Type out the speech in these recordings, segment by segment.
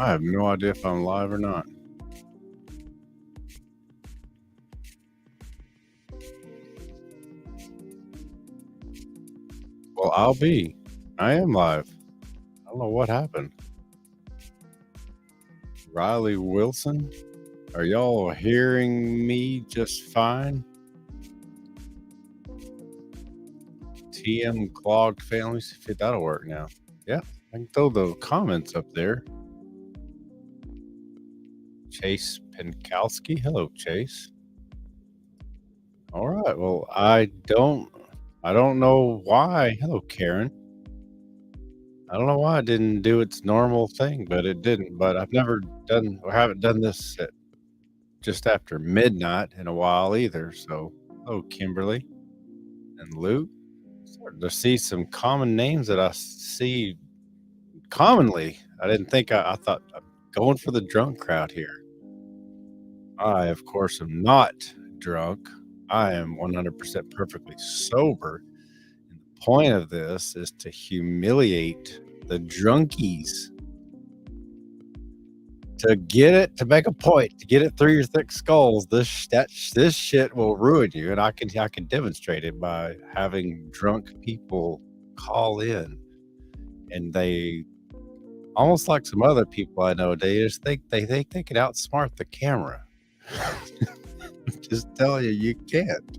I have no idea if I'm live or not. Well, I'll be. I am live. I don't know what happened. Riley Wilson, are y'all hearing me just fine? TM clogged families. If that'll work now. Yeah, I can throw the comments up there. Chase Penkowski. Hello, Chase. All right. Well, I don't know why. Hello, Karen. I don't know why it didn't do its normal thing, but it didn't. But I've never done or haven't done this at just after midnight in a while either. So, hello, Kimberly and Luke. Starting to see some common names that I see commonly. I didn't think I thought I'm going for the drunk crowd here. I, of course, am not drunk. I am 100% perfectly sober. And the point of this is to humiliate the drunkies. To get it, to make a point, to get it through your thick skulls, this shit will ruin you, and I can demonstrate it by having drunk people call in, and they almost like some other people I know. They just think they can outsmart the camera. Just tell you can't.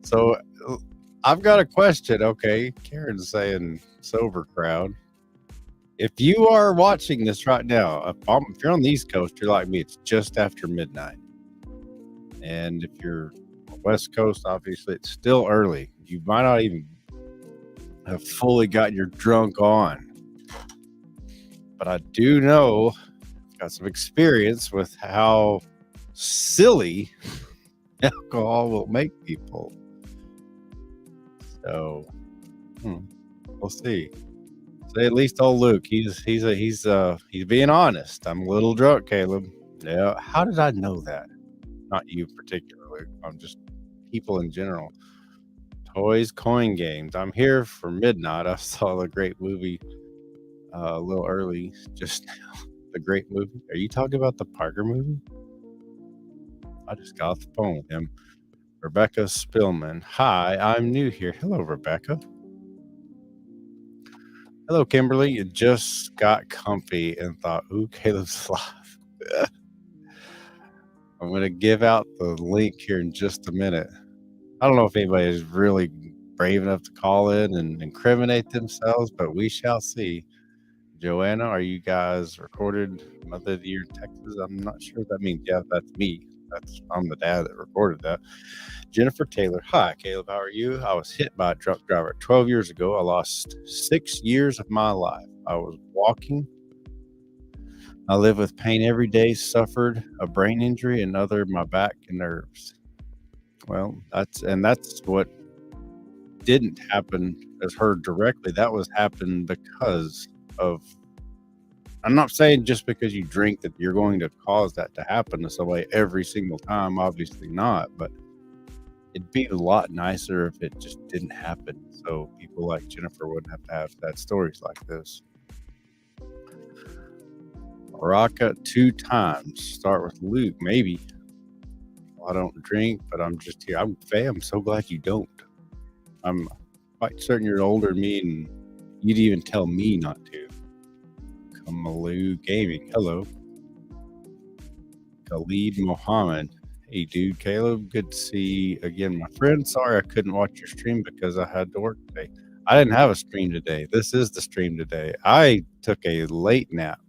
So I've got a question. Okay, Karen's saying sober crowd. If you are watching this right now, if you're on the East Coast, you're like me, it's just after midnight. And if you're on the West Coast, obviously it's still early. You might not even have fully got your drunk on. But I do know, I've got some experience with how silly alcohol will make people. So we'll see. Say at least old Luke. He's being honest. I'm a little drunk, Caleb. Yeah. How did I know that? Not you particularly. I'm just people in general. Toys, coin games. I'm here for midnight. I saw the great movie a little early just now. The great movie. Are you talking about the Parker movie? I just got off the phone with him. Rebecca Spillman. Hi, I'm new here. Hello, Rebecca. Hello, Kimberly. You just got comfy and thought, ooh, Caleb's live. I'm going to give out the link here in just a minute. I don't know if anybody is really brave enough to call in and incriminate themselves, but we shall see. Joanna, are you guys recorded Mother of the Year Texas? I'm not sure what that means. Yeah, that's me. I'm the dad that recorded that. Jennifer Taylor. Hi, Caleb. How are you? I was hit by a drunk driver 12 years ago. I lost 6 years of my life. I was walking. I live with pain every day, suffered a brain injury and my back and nerves. Well, that's what didn't happen as heard directly. That was happened because of, I'm not saying just because you drink that you're going to cause that to happen to somebody every single time. Obviously not, but it'd be a lot nicer if it just didn't happen. So people like Jennifer wouldn't have to have sad stories like this. Raka 2 times. Start with Luke, maybe. I don't drink, but I'm just here. I'm so glad you don't. I'm quite certain you're older than me, and you'd even tell me not to. Kamalu Gaming. Hello. Khalid Mohammed. Hey, dude. Caleb, good to see you again, my friend. Sorry I couldn't watch your stream because I had to work today. I didn't have a stream today. This is the stream today. I took a late nap,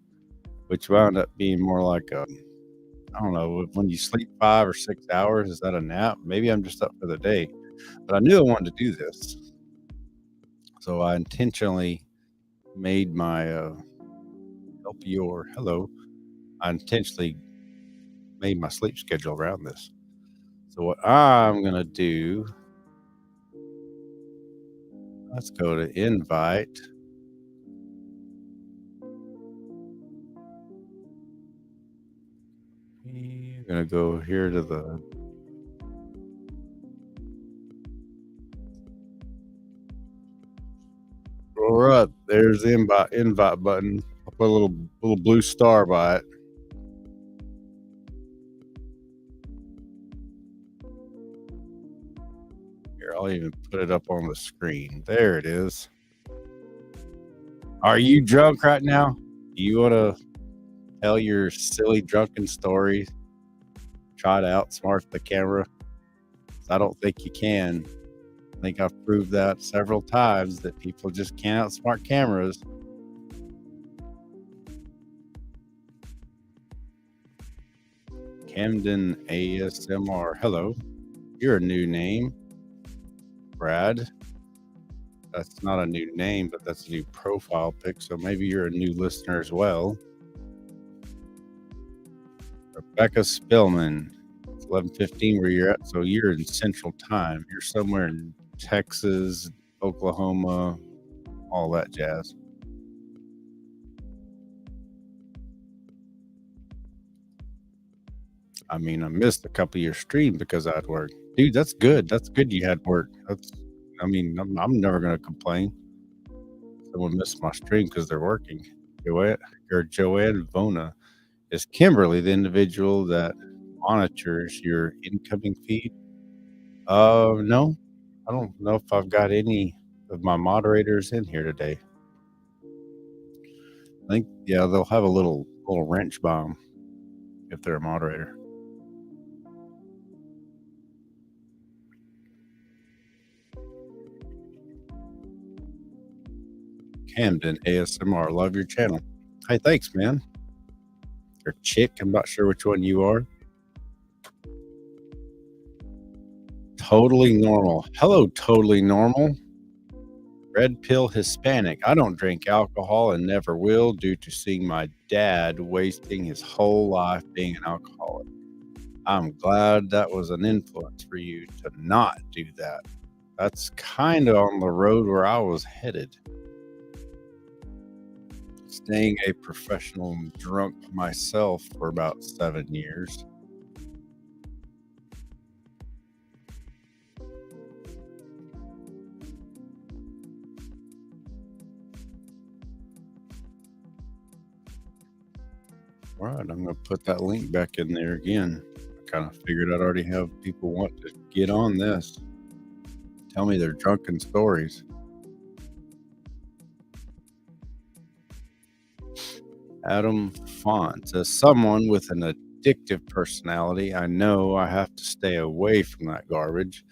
which wound up being more like I don't know, when you sleep 5 or 6 hours, is that a nap? Maybe I'm just up for the day. But I knew I wanted to do this. So I intentionally made my I intentionally made my sleep schedule around this. So what I'm going to do, let's go to invite. We're going to go here to the all right, there's the invite button. Put a little blue star by it. Here, I'll even put it up on the screen. There it is. Are you drunk right now? Do you want to tell your silly drunken story? Try to outsmart the camera? I don't think you can. I think I've proved that several times that people just can't outsmart cameras. Camden ASMR. Hello. You're a new name. Brad. That's not a new name, but that's a new profile pic. So maybe you're a new listener as well. Rebecca Spillman. It's 11:15 where you're at. So you're in Central Time. You're somewhere in Texas, Oklahoma, all that jazz. I mean, I missed a couple of your stream because I had work. Dude, that's good. That's good you had work. I'm never going to complain. Someone missed my stream because they're working. Joanne Vona. Is Kimberly the individual that monitors your incoming feed? No. I don't know if I've got any of my moderators in here today. I think, yeah, they'll have a little wrench bomb if they're a moderator. Camden ASMR, love your channel. Hey, thanks, man. Or chick, I'm not sure which one you are. Totally normal. Hello, totally normal. Red pill Hispanic. I don't drink alcohol and never will due to seeing my dad wasting his whole life being an alcoholic. I'm glad that was an influence for you to not do that. That's kind of on the road where I was headed. Staying a professional drunk myself for about 7 years. All right, I'm going to put that link back in there again. I kind of figured I'd already have people want to get on this. Tell me their drunken stories. Adam Font. As someone with an addictive personality, I know I have to stay away from that garbage.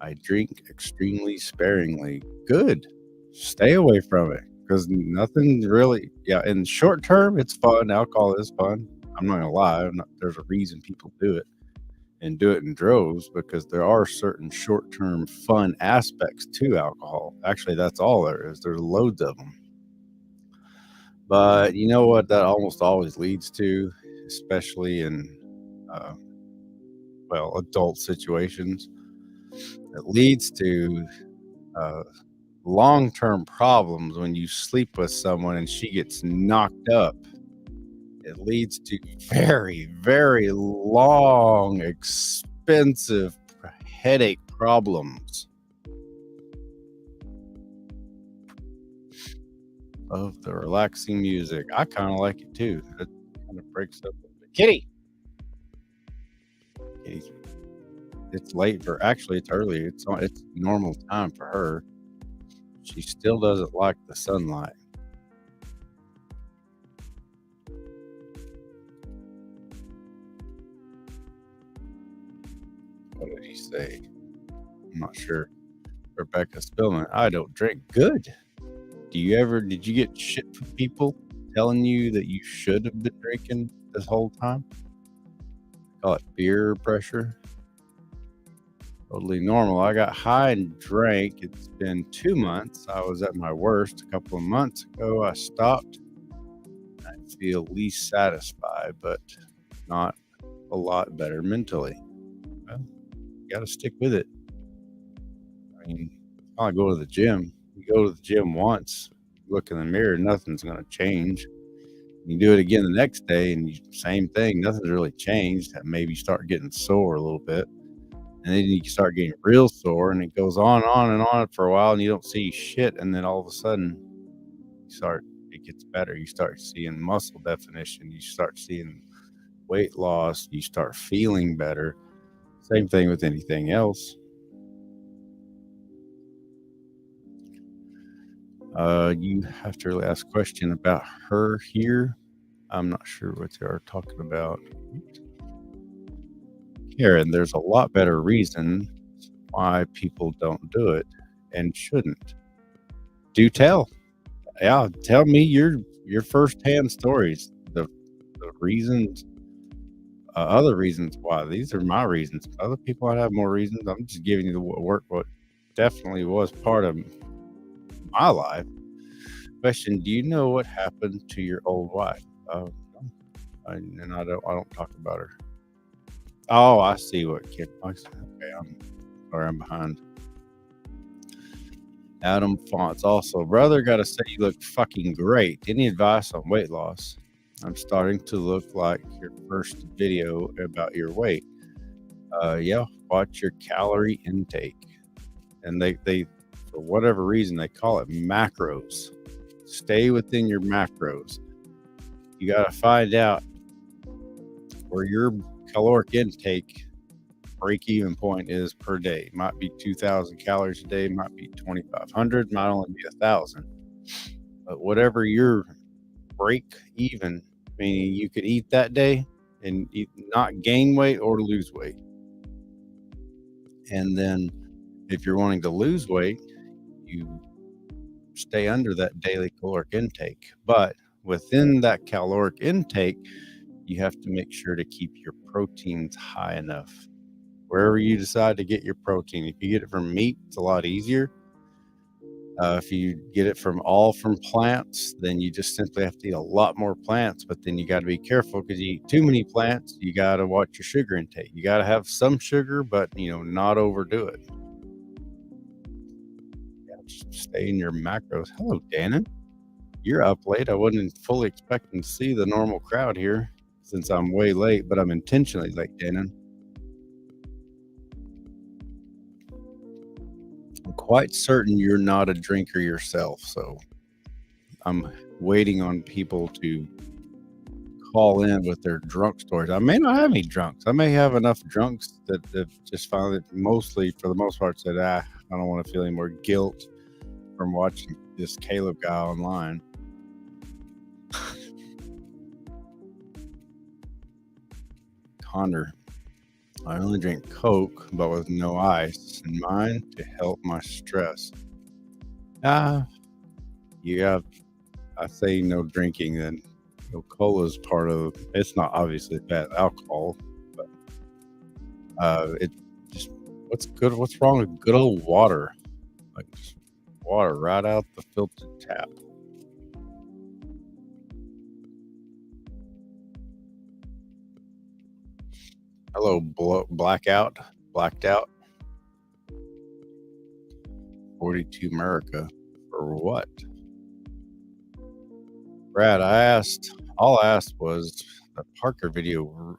I drink extremely sparingly. Good. Stay away from it because nothing really, in the short term, it's fun. Alcohol is fun. I'm not going to lie. There's a reason people do it and do it in droves because there are certain short-term fun aspects to alcohol. Actually, that's all there is. There's loads of them. But you know what that almost always leads to, especially in, adult situations? It leads to long-term problems when you sleep with someone and she gets knocked up. It leads to very, very long, expensive headache problems. Of the relaxing music. I kind of like it too. It kind of breaks up. Kitty! It's late for, actually, it's early. It's normal time for her. She still doesn't like the sunlight. What did he say? I'm not sure. Rebecca Spillman. I don't drink. Good. Did you get shit from people telling you that you should have been drinking this whole time? Call it peer pressure. Totally normal. I got high and drank. It's been 2 months. I was at my worst a couple of months ago. I stopped. I feel least satisfied, but not a lot better mentally. Well, you got to stick with it. I mean, it's not like go to the gym. You go to the gym once, look in the mirror, nothing's going to change. You do it again the next day, and same thing. Nothing's really changed. Maybe you start getting sore a little bit. And then you start getting real sore, and it goes on and on for a while, and you don't see shit. And then all of a sudden, it gets better. You start seeing muscle definition. You start seeing weight loss. You start feeling better. Same thing with anything else. You have to really ask a question about her here. I'm not sure what they are talking about. Karen, there's a lot better reason why people don't do it and shouldn't. Do tell. Yeah, tell me your firsthand stories. The reasons, other reasons why. These are my reasons. Other people might have more reasons. I'm just giving you the work. What definitely was part of my life. Question: do you know what happened to your old wife? And I don't talk about her. Oh, I see what kid. Okay, I'm sorry, I'm behind. Adam Fonts also, brother, gotta say you look fucking great. Any advice on weight loss? I'm starting to look like your first video about your weight. Yeah, watch your calorie intake. And they for whatever reason they call it macros. Stay within your macros. You gotta find out where your caloric intake break-even point is per day. Might be 2,000 calories a day, might be 2,500, might only be 1,000. But whatever your break-even, meaning you could eat that day and not gain weight or lose weight. And then if you're wanting to lose weight, you stay under that daily caloric intake. But within that caloric intake, you have to make sure to keep your proteins high enough. Wherever you decide to get your protein, if you get it from meat, it's a lot easier. If you get it from plants, then you just simply have to eat a lot more plants. But then you got to be careful because you eat too many plants. You got to watch your sugar intake. You got to have some sugar, but not overdo it. Yeah, just stay in your macros. Hello, Dannon. You're up late. I wasn't fully expecting to see the normal crowd here since I'm way late, but I'm intentionally late, Dannon. I'm quite certain you're not a drinker yourself, so I'm waiting on people to call in with their drunk stories. I may not have any drunks. I may have enough drunks that have just found it mostly, for the most part, said, I don't want to feel any more guilt from watching this Caleb guy online. Connor, I only drink Coke, but with no ice in mine to help my stress. You have, I say no drinking, then cola is part of, it's not obviously bad alcohol, but it just, what's wrong with good old water? Like just water right out the filtered tap. Hello, blacked out. 42 America. For what? Brad, all I asked was the Parker video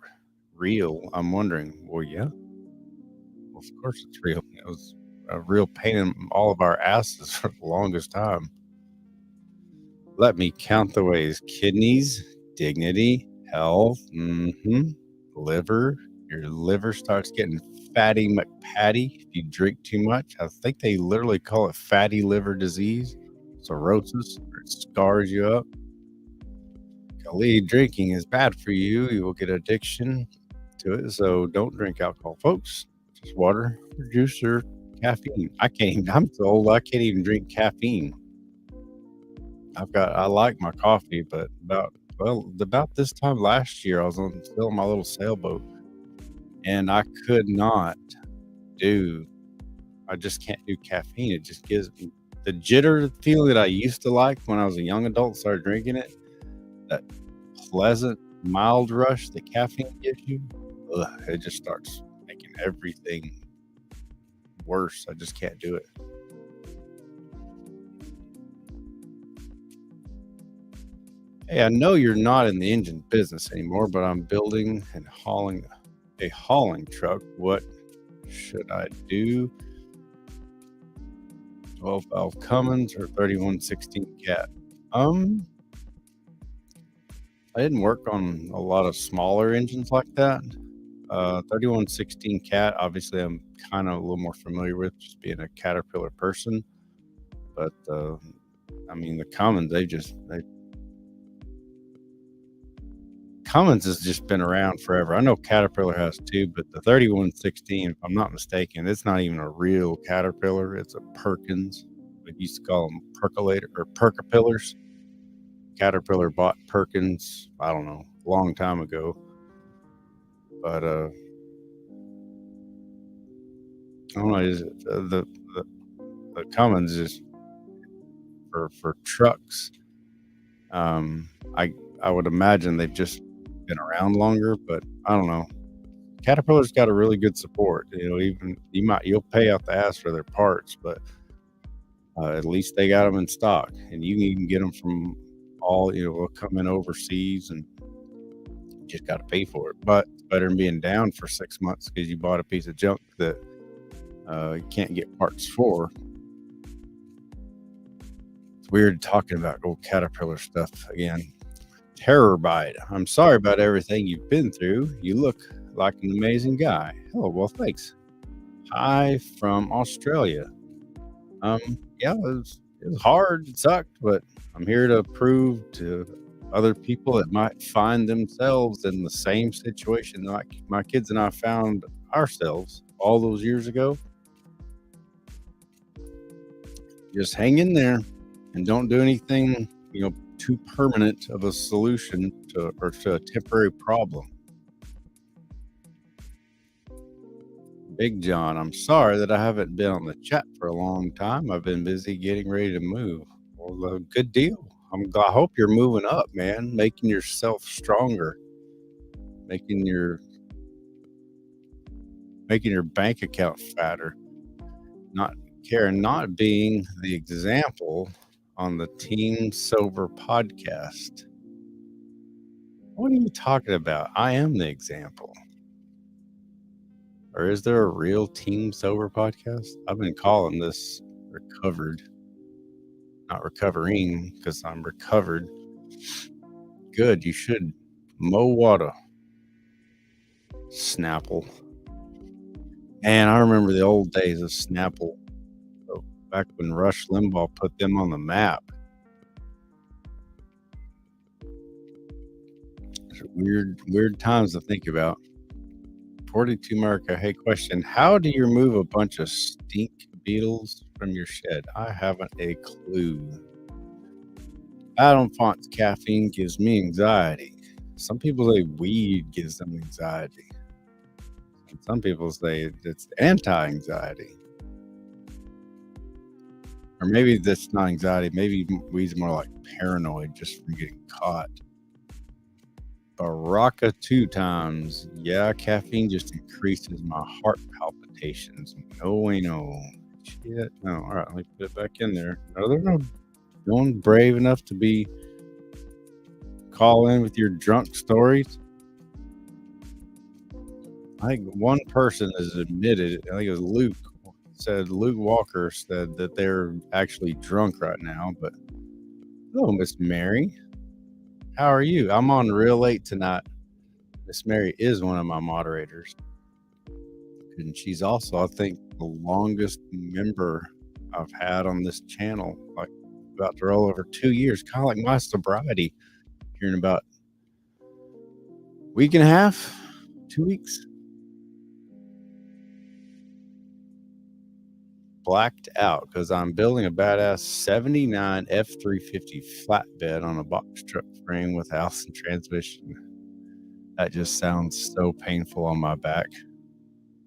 real? I'm wondering, well, yeah. Well, of course it's real. It was a real pain in all of our asses for the longest time. Let me count the ways: kidneys, dignity, health, liver. Your liver starts getting fatty McPatty if you drink too much. I think they literally call it fatty liver disease, cirrhosis. It scars you up. Golly, drinking is bad for you. You will get addiction to it. So don't drink alcohol, folks. Just water or juice or caffeine. I'm so old I can't even drink caffeine. I like my coffee, but about this time last year, I was still on my little sailboat, and I could not I just can't do caffeine. It just gives me the jitter feeling that I used to like when I was a young adult and started drinking it. That pleasant, mild rush that caffeine gives you, it just starts making everything worse. I just can't do it. Hey, I know you're not in the engine business anymore, but I'm building and hauling a hauling truck. What should I do? 12 valve Cummins or 3116 cat? I didn't work on a lot of smaller engines like that. 3116 Cat, obviously, I'm kind of a little more familiar with, just being a Caterpillar person. But I mean, the Cummins, Cummins has just been around forever. I know Caterpillar has too, but the 3116, if I'm not mistaken, it's not even a real Caterpillar. It's a Perkins. We used to call them percolator or percapillars. Caterpillar bought Perkins, I don't know, a long time ago. But I don't know. Is it, the Cummins is for trucks. I would imagine they've just been around longer, but I don't know. Caterpillar's got a really good support. Even you'll pay out the ass for their parts, but at least they got them in stock, and you can even get them from they'll come in overseas, and you just got to pay for it. But it's better than being down for 6 months because you bought a piece of junk that you can't get parts for. It's weird talking about old Caterpillar stuff again. Terror Bite. I'm sorry about everything you've been through. You look like an amazing guy. Oh, well, thanks. Hi from Australia. Yeah, it was hard. It sucked, but I'm here to prove to other people that might find themselves in the same situation like my kids and I found ourselves all those years ago. Just hang in there and don't do anything, too permanent of a solution to a temporary problem. Big John, I'm sorry that I haven't been on the chat for a long time. I've been busy getting ready to move. Well, good deal. I hope you're moving up, man, making yourself stronger, making your bank account fatter. Not being the example on the Team Sober podcast. What are you talking about? I am the example. Or is there a real Team Sober podcast? I've been calling this recovered. Not recovering, because I'm recovered. Good, you should mow water. Snapple. And I remember the old days of Snapple. Back when Rush Limbaugh put them on the map. It's weird times to think about. 42 America, hey, question. How do you remove a bunch of stink beetles from your shed? I haven't a clue. Adam Font's caffeine gives me anxiety. Some people say weed gives them anxiety. And some people say it's anti-anxiety. Or maybe that's not anxiety. Maybe weed's more like paranoid just from getting caught. Baraka 2 times. Yeah, caffeine just increases my heart palpitations. No. Shit. No. All right, let me put it back in there. No one brave enough to call in with your drunk stories. I think one person has admitted, I think it was Luke Walker said that they're actually drunk right now. But hello, Miss Mary. How are you? I'm on real late tonight. Miss Mary is one of my moderators. And she's also, I think, the longest member I've had on this channel. Like about to roll over 2 years. Kind of like my sobriety. Here in about a week and a half, 2 weeks. Blacked out because I'm building a badass 79 F350 flatbed on a box truck frame with Allison transmission. That just sounds so painful on my back.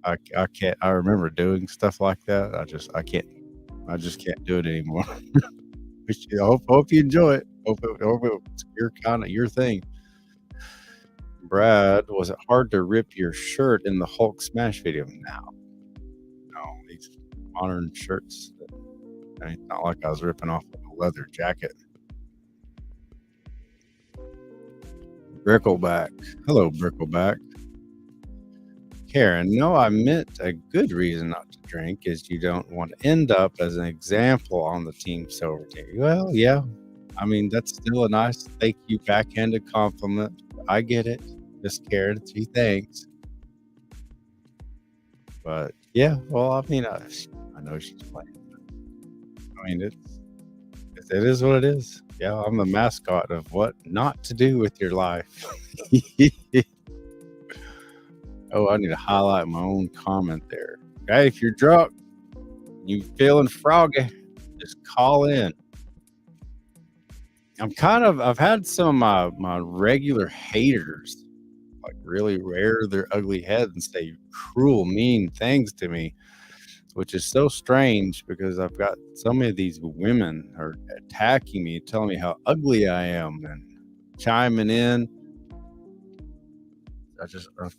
I can't. I remember doing stuff like that. I just can't do it anymore. I hope you enjoy it. Hope it's your thing. Brad, was it hard to rip your shirt in the Hulk smash video? No, these modern shirts. It's not like I was ripping off a leather jacket. Brickleback. Hello, Brickleback. Karen, no, I meant a good reason not to drink is you don't want to end up as an example on the Team Sober team. Well, yeah, I mean, that's still a nice thank you backhanded compliment. I get it. Just cared. Gee, thanks. But yeah, well, I mean, I know she's playing. I mean, it is what it is. Yeah, I'm the mascot of what not to do with your life. Oh, I need to highlight my own comment there. Okay, if you're drunk, you feeling froggy, just call in. I've had some of my regular haters like really rear their ugly head and say cruel, mean things to me, which is so strange because I've got so many of these women are attacking me, telling me how ugly I am and chiming in. I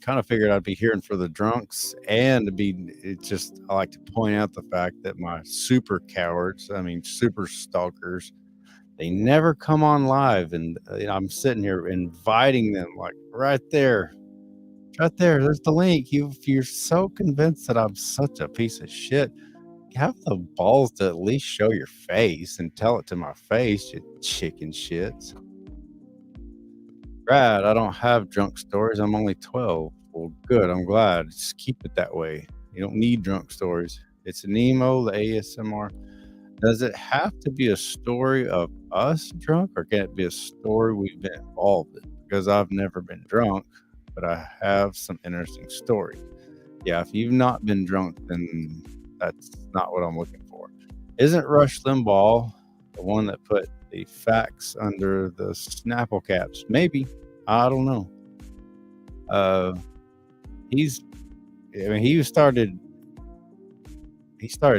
kind of figured I'd be hearing for the drunks and I like to point out the fact that my super cowards, I mean, super stalkers, they never come on live. And I'm sitting here inviting them like right there. Right there, there's the link. If you're so convinced that I'm such a piece of shit, have the balls to at least show your face and tell it to my face, you chicken shits. Brad, I don't have drunk stories. I'm only 12. Well, good. I'm glad. Just keep it that way. You don't need drunk stories. It's an emo, the ASMR. Does it have to be a story of us drunk, or can it be a story we've been involved in? Because I've never been drunk, but I have some interesting stories. Yeah, if you've not been drunk, then that's not what I'm looking for. Isn't Rush Limbaugh the one that put the facts under the Snapple caps? Maybe. I don't know. Uh, he's. I mean, he started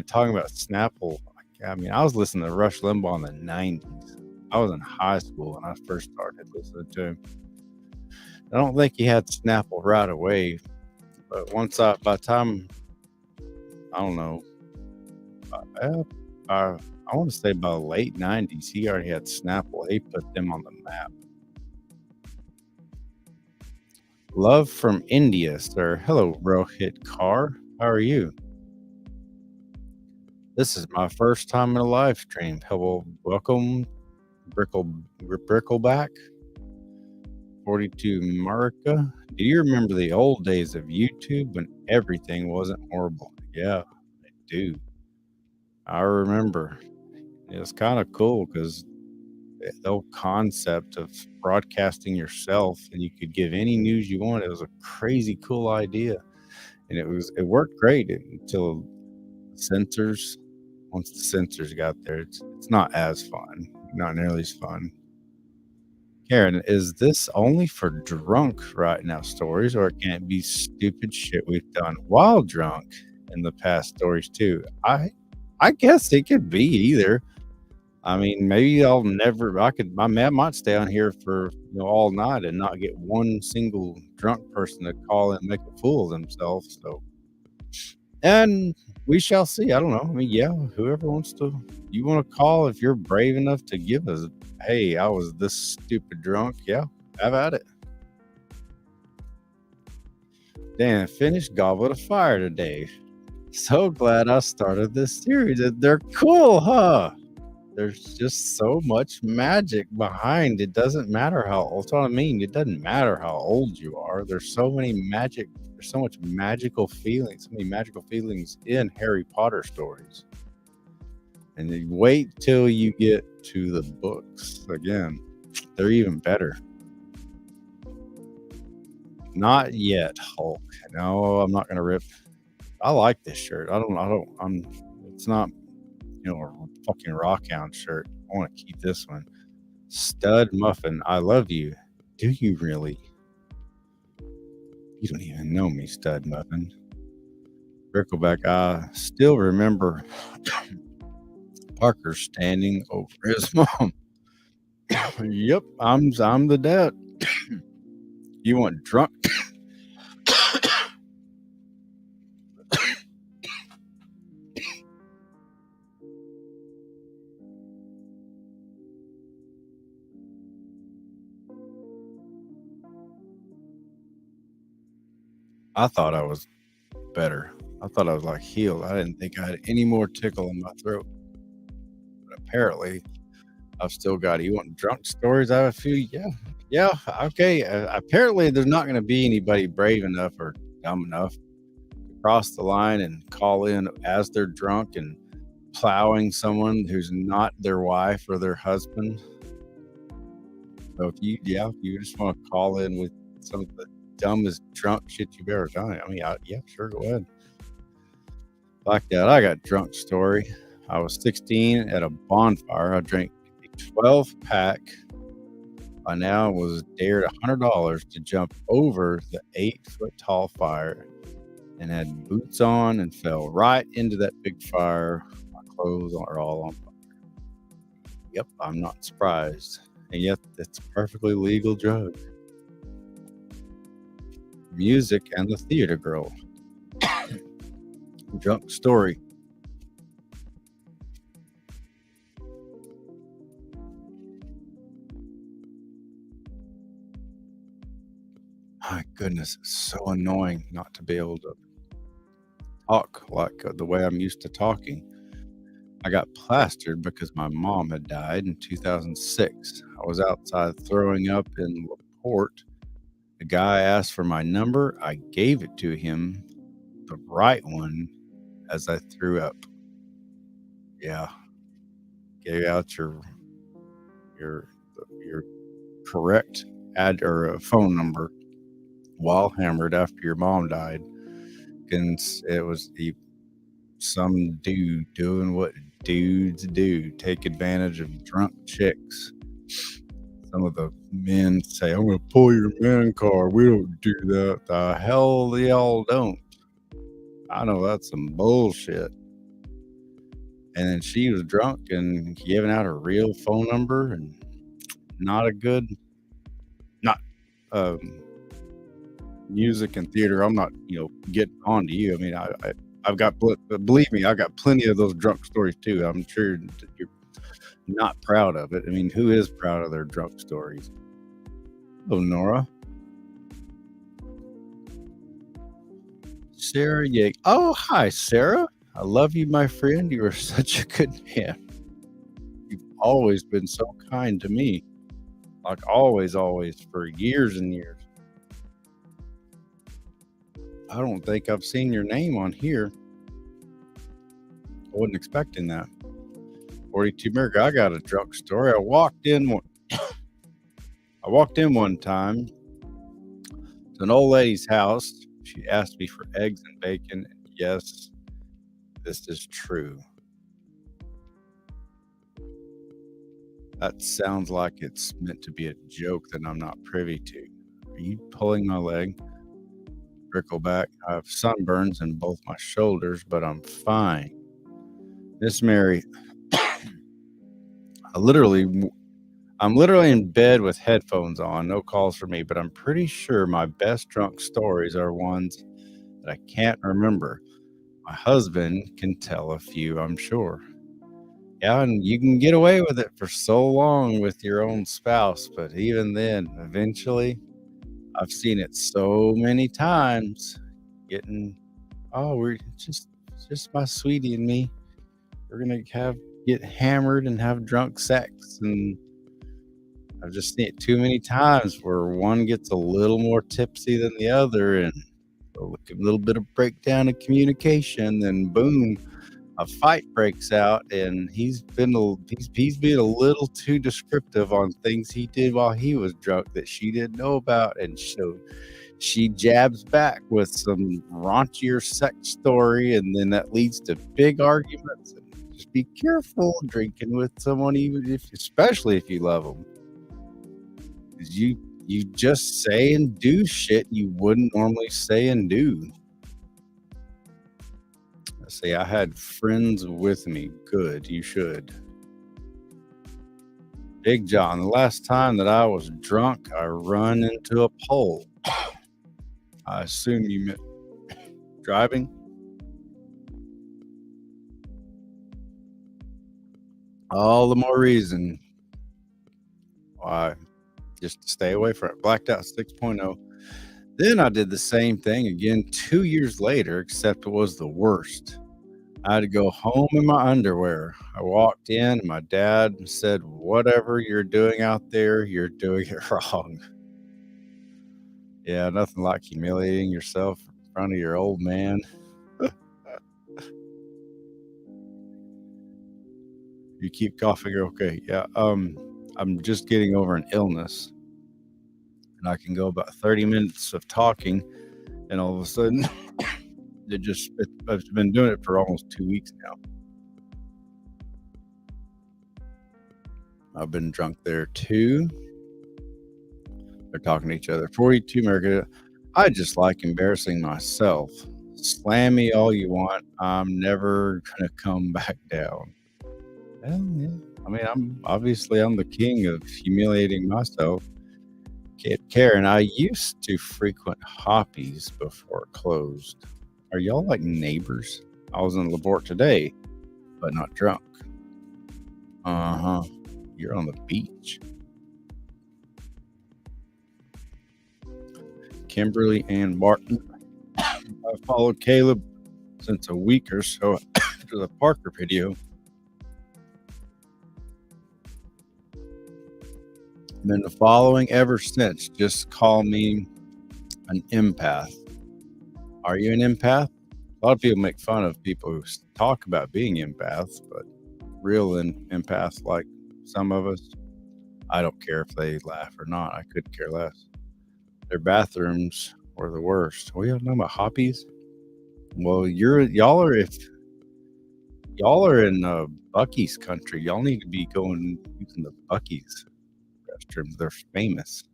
talking about Snapple. I mean, I was listening to Rush Limbaugh in the 90s. I was in high school when I first started listening to him. I don't think he had Snapple right away, but by the time, I don't know, I want to say by the late 90s, he already had Snapple. He put them on the map. Love from India, sir. Hello, Rohit Car. How are you? This is my first time in a live stream. Hello, welcome, Brickleback. 42 Marika. Do you remember the old days of YouTube when everything wasn't horrible? Yeah, I do. I remember. It was kind of cool because the whole concept of broadcasting yourself and you could give any news you wanted. It was a crazy cool idea. And it worked great until censors. Once the censors got there, it's not as fun. Not nearly as fun. Karen, is this only for drunk right now stories, or can it be stupid shit we've done while drunk in the past stories too? I guess it could be either. I mean, maybe I might stay on here for all night and not get one single drunk person to call and make a fool of themselves. So, and we shall see. I don't know. I mean, yeah, whoever wants to, you want to call if you're brave enough to give us, hey, I was this stupid drunk. Yeah, have at it. Dan finished Goblet of Fire today. So glad I started this series. They're cool, huh? There's just so much magic behind. It doesn't matter that's what I mean. It doesn't matter how old you are. There's so much magical feelings, so many magical feelings in Harry Potter stories. And you wait till you get to the books again. They're even better. Not yet, Hulk. No, I'm not gonna rip. I like this shirt. It's not a fucking Rockhound shirt. I want to keep this one. Stud Muffin, I love you. Do you really? You don't even know me, Stud Muffin. Brickleback, I still remember Parker standing over his mom. Yep, I'm the dad. You want drunk? I thought I was better. I thought I was like healed. I didn't think I had any more tickle in my throat. But apparently, I've still got it. You want drunk stories? I have a few. Yeah. Okay. Apparently, there's not going to be anybody brave enough or dumb enough to cross the line and call in as they're drunk and plowing someone who's not their wife or their husband. So if you just want to call in with some of the dumbest drunk shit you've ever done, I mean, yeah, sure, go ahead. Like that, I got a drunk story. I was 16 at a bonfire. I drank a 12-pack. By now, I was dared $100 to jump over the 8-foot tall fire and had boots on and fell right into that big fire. My clothes are all on fire. Yep, I'm not surprised. And yet, it's a perfectly legal drug. Music and the Theater Girl. Drunk story. My goodness, it's so annoying not to be able to talk like the way I'm used to talking. I got plastered because my mom had died in 2006. I was outside throwing up in LaPorte. The guy asked for my number. I gave it to him, the right one, as I threw up. Yeah, gave out your correct phone number while hammered after your mom died. And it was some dude doing what dudes do, take advantage of drunk chicks. Some of the men say, I'm going to pull your man card. We don't do that. The hell y'all don't. I know that's some bullshit. And then she was drunk and giving out her real phone number, and not a good, not music and theater. I'm not, getting on to you. I mean, I've got, believe me, I got plenty of those drunk stories too. I'm sure that you're not proud of it. I mean, who is proud of their drunk stories? Oh, Nora. Sarah Yake. Oh, hi, Sarah. I love you, my friend. You are such a good man. You've always been so kind to me. Like always, for years and years. I don't think I've seen your name on here. I wasn't expecting that. 42 America. I got a drunk story. I walked in one time to an old lady's house. She asked me for eggs and bacon. And yes, this is true. That sounds like it's meant to be a joke that I'm not privy to. Are you pulling my leg? Brickleback. I have sunburns in both my shoulders, but I'm fine. Miss Mary, I'm literally in bed with headphones on. No calls for me, but I'm pretty sure my best drunk stories are ones that I can't remember. My husband can tell a few, I'm sure. Yeah, and you can get away with it for so long with your own spouse, but even then, eventually, I've seen it so many times. We're just my sweetie and me. We're gonna get hammered and have drunk sex, and I've just seen it too many times where one gets a little more tipsy than the other, and a little bit of breakdown in communication, then boom, a fight breaks out, and he's being a little too descriptive on things he did while he was drunk that she didn't know about, and so she jabs back with some raunchier sex story, and then that leads to big arguments. And just be careful drinking with someone, especially if you love them, because you just say and do shit you wouldn't normally say and do. See, I had friends with me. Good, you should. Big John, the last time that I was drunk, I run into a pole. I assume you meant driving. All the more reason why just stay away from it. Blacked Out 6.0. Then I did the same thing again 2 years later, except it was the worst. I had to go home in my underwear. I walked in, and my dad said, "Whatever you're doing out there, you're doing it wrong." Yeah, nothing like humiliating yourself in front of your old man. You keep coughing, you're okay. Yeah, I'm just getting over an illness, and I can go about 30 minutes of talking, and all of a sudden, I've been doing it for almost 2 weeks now. I've been drunk there too. They're talking to each other. 42 America. I just like embarrassing myself. Slam me all you want. I'm never gonna come back down. Well, yeah. I mean, I'm the king of humiliating myself. Kid Karen, I used to frequent Hobbies before it closed. Are y'all like neighbors? I was in Labort today, but not drunk. Uh-huh. You're on the beach. Kimberly Ann Martin. I followed Caleb since a week or so after the Parker video. Been following ever since. Just call me an empath. Are you an empath? A lot of people make fun of people who talk about being empaths, but real empaths like some of us, I don't care if they laugh or not. I couldn't care less. Their bathrooms were the worst. We don't know about hobbies. Well, y'all are in Bucky's country. Y'all need to be going using the Bucky's restrooms. They're famous.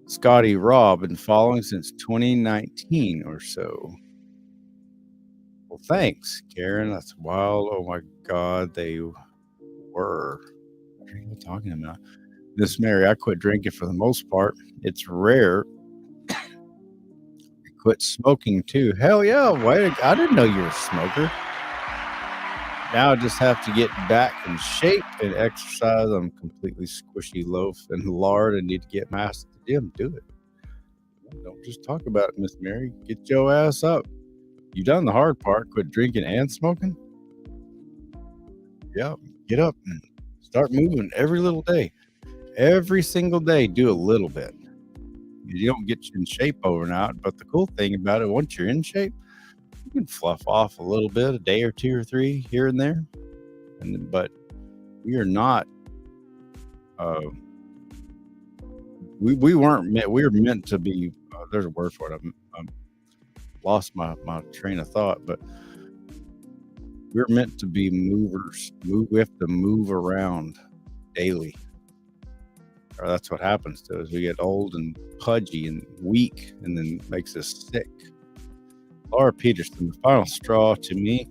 Scotty Raw, been following since 2019 or so. Well, thanks, Karen. That's wild. Oh my God, they were. What are you talking about? Miss Mary, I quit drinking for the most part. It's rare. Quit smoking too. Hell yeah. Wait, I didn't know you were a smoker. Now I just have to get back in shape and exercise. I'm completely squishy loaf and lard and need to get my ass to the gym. Do it. Don't just talk about it, Miss Mary. Get your ass up. You done the hard part. Quit drinking and smoking. Yeah, get up and start moving every little day. Every single day, do a little bit. You don't get in shape overnight, but the cool thing about it, once you're in shape, you can fluff off a little bit, a day or two or three here and there. But we are not. We weren't meant. We were meant to be. There's a word for it. I'm lost my train of thought, but we're meant to be movers. We have to move around daily. Or that's what happens to us. We get old and pudgy and weak, and then makes us sick. Laura Peterson, the final straw to me,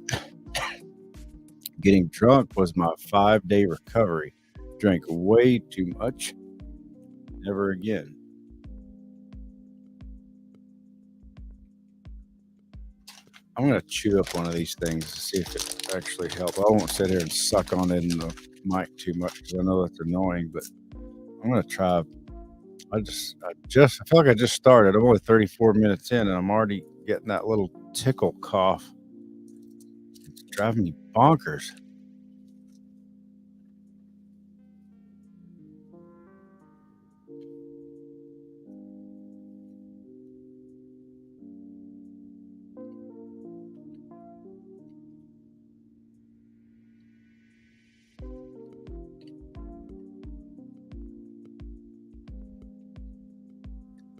getting drunk was my 5-day recovery. Drank way too much. Never again. I'm going to chew up one of these things to see if it actually helps. I won't sit here and suck on it in the mic too much because I know that's annoying, but I'm going to try. I feel like I just started. I'm only 34 minutes in and I'm already getting that little tickle cough. It's driving me bonkers.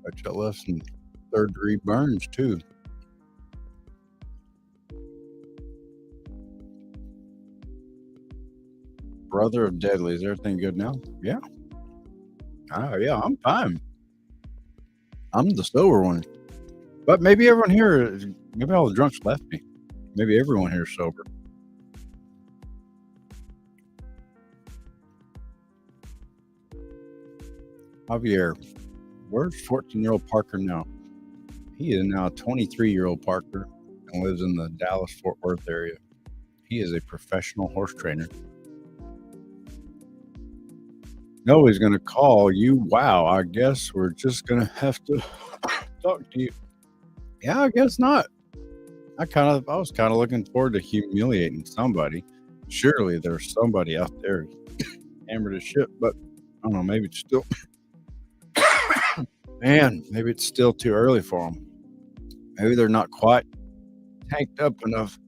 I got left some third-degree burns too. Brother of Deadly, is everything good now? Yeah. Yeah, I'm fine. I'm the sober one. But maybe everyone here, maybe all the drunks left me. Maybe everyone here is sober. Javier, where's 14-year-old Parker now? He is now a 23-year-old Parker and lives in the Dallas-Fort Worth area. He is a professional horse trainer. Nobody's going to call you. Wow, I guess we're just going to have to talk to you. Yeah, I guess not. I was kind of looking forward to humiliating somebody. Surely there's somebody out there hammered as shit, but I don't know. Maybe it's still, man. Maybe it's still too early for them. Maybe they're not quite tanked up enough.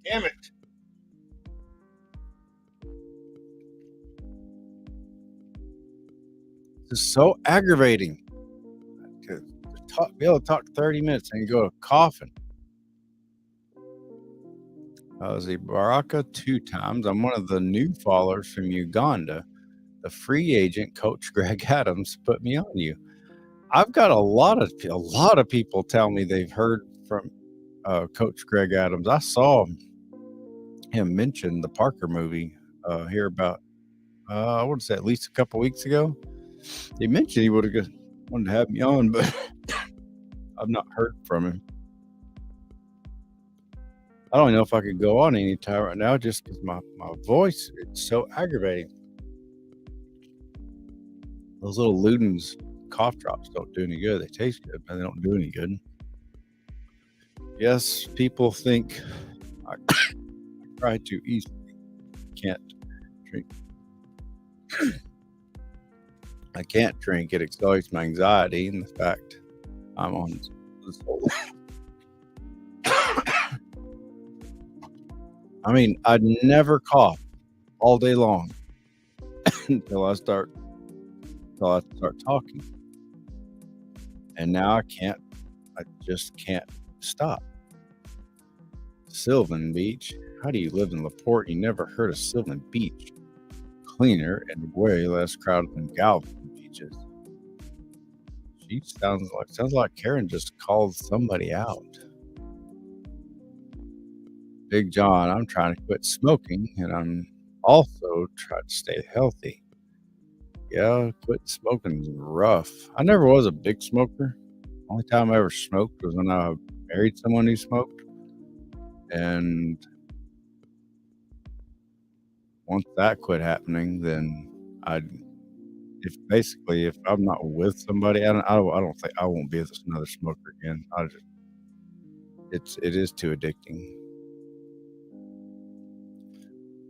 Damn it! It's so aggravating to be able to talk 30 minutes and go coughing. I was a Baraka 2 times. I'm one of the new followers from Uganda. The free agent coach Greg Adams put me on you. I've got a lot of people tell me they've heard from Coach Greg Adams. I saw him mention the Parker movie here about I would say at least a couple weeks ago. He mentioned he would have wanted to have me on, but I've not heard from him. I don't know if I could go on anytime right now just because my voice, it's so aggravating. Those little Luden's cough drops don't do any good. They taste good, but they don't do any good. Yes, people think I try too easily. Can't drink. I can't drink. It accelerates my anxiety and the fact I'm on this whole. I mean, I'd never cough all day long until I start talking. And now I just can't stop. Sylvan Beach. How do you live in LaPorte? You never heard of Sylvan Beach. Cleaner and way less crowded than Galveston beaches. She sounds like Karen just called somebody out. Big John, I'm trying to quit smoking and I'm also trying to stay healthy. Yeah, quit smoking is rough. I never was a big smoker. Only time I ever smoked was when I married someone who smoked. And once that quit happening, then if I'm not with somebody, I don't think I won't be another smoker again. It is too addicting.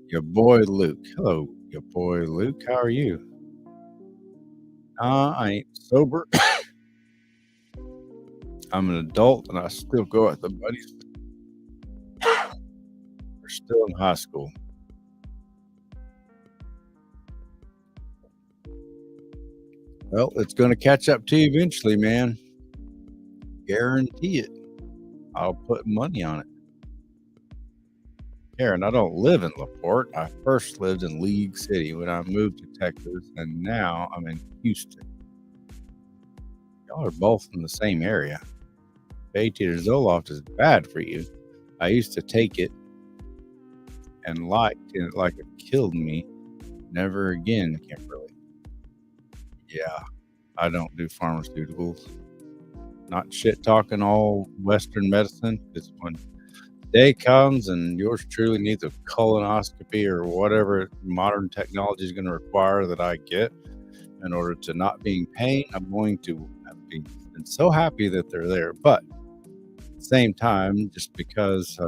Your boy Luke. Hello, your boy Luke. How are you? I ain't sober. I'm an adult and I still go out with buddies. We're still in high school. Well, it's going to catch up to you eventually, man. Guarantee it. I'll put money on it. Karen, I don't live in LaPorte. I first lived in League City when I moved to Texas, and now I'm in Houston. Y'all are both in the same area. Beta Zoloft is bad for you. I used to take it and liked it like it killed me. Never again, Kimberly. Yeah, I don't do pharmaceuticals. Not shit talking all Western medicine. It's when day comes and yours truly needs a colonoscopy or whatever modern technology is going to require that I get in order to not be in pain, I'm going to be so happy that they're there. But at the same time, just because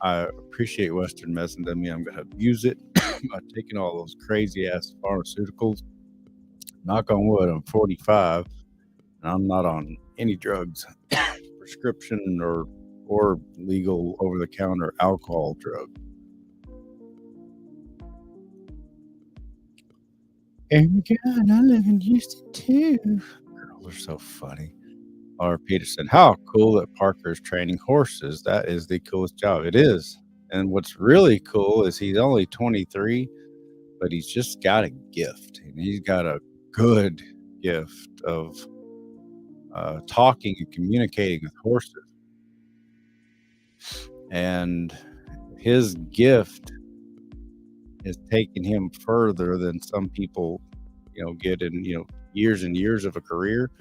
I appreciate Western medicine doesn't mean I'm going to abuse it by taking all those crazy ass pharmaceuticals. Knock on wood, I'm 45 and I'm not on any drugs, prescription or legal over-the-counter alcohol drug. Oh my God, I live in Houston too. Girls are so funny. Laura Peterson, how cool that Parker is training horses. That is the coolest job. It is. And what's really cool is he's only 23, but he's just got a gift. And he's got a good gift of talking and communicating with horses. And his gift has taken him further than some people, get in, years and years of a career.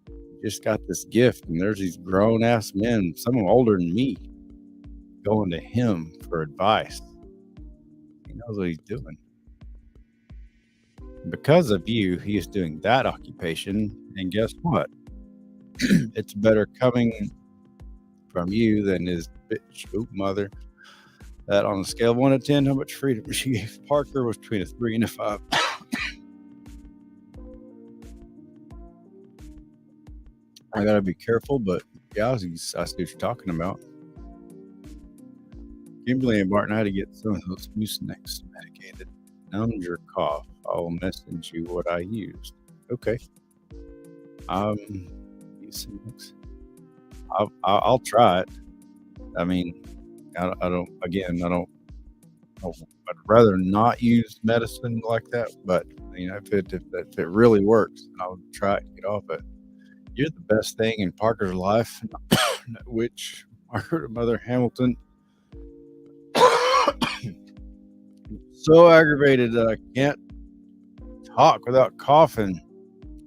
He just got this gift, and there's these grown ass men, some of them older than me, going to him for advice. He knows what he's doing. Because of you, he is doing that occupation, and guess what? It's better coming from you than his bitch mother. That on a scale of 1 to 10, how much freedom she gave Parker was between a 3 and a 5. I gotta be careful, but yeah, I see what you're talking about. Kimberly and Martin had to get some of those Mucinex medicated. Numbs your cough. I'll message you what I used. Okay. Mucinex. I'll try it. I mean, I don't. Again, I don't. I'd rather not use medicine like that. But you know, if it really works, I'll try it and get off it. You're the best thing in Parker's life, which Margaret Mother Hamilton. So aggravated that I can't talk without coughing.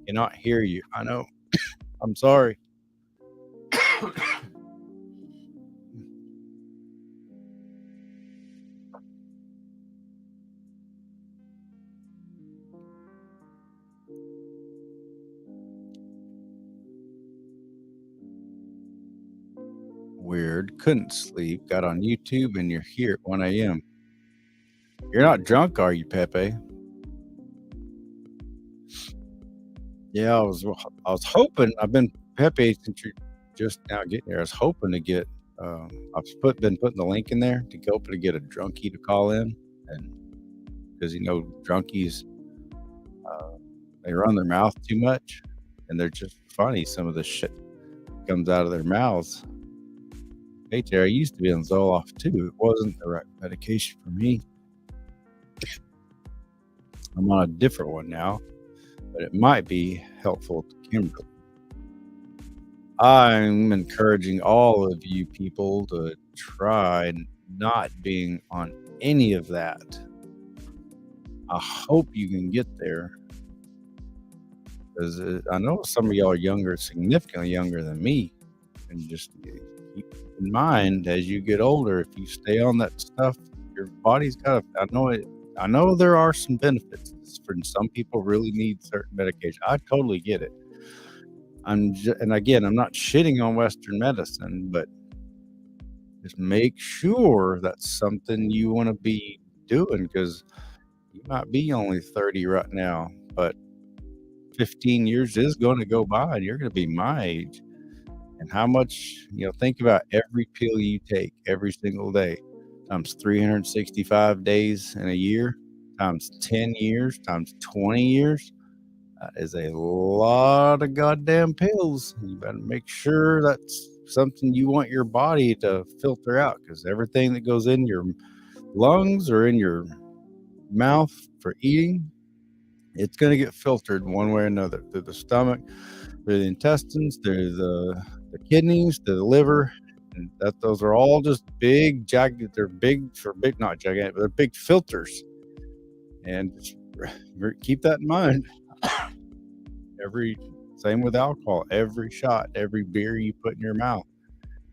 Cannot hear you. I know. I'm sorry. Weird. Couldn't sleep. Got on YouTube and you're here at 1 a.m. You're not drunk, are you, Pepe? Yeah, I was hoping. I've been Pepe since you're just now getting here. I was hoping to get. I've been putting the link in there to go to get a drunkie to call in, and because drunkies, they run their mouth too much, and they're just funny. Some of the shit comes out of their mouths. Hey, Terry, I used to be on Zoloft too. It wasn't the right medication for me. I'm on a different one now, but it might be helpful to Kimberly. I'm encouraging all of you people to try not being on any of that. I hope you can get there, because I know some of y'all are younger, significantly younger than me, and just keep in mind as you get older, if you stay on that stuff, your body's got to. I know there are some benefits. For some people, really need certain medication. I totally get it. And again, I'm not shitting on Western medicine, but just make sure that's something you want to be doing, because you might be only 30 right now, but 15 years is going to go by and you're going to be my age. And how much, think about every pill you take every single day times 365 days in a year times 10 years times 20 years. That is a lot of goddamn pills. You better make sure that's something you want your body to filter out, because everything that goes in your lungs or in your mouth for eating, it's going to get filtered one way or another, through the stomach, through the intestines, through the kidneys, through the liver. And those are all just big, they're not gigantic, but they're big filters. And just keep that in mind. Same with alcohol. Every shot, every beer you put in your mouth,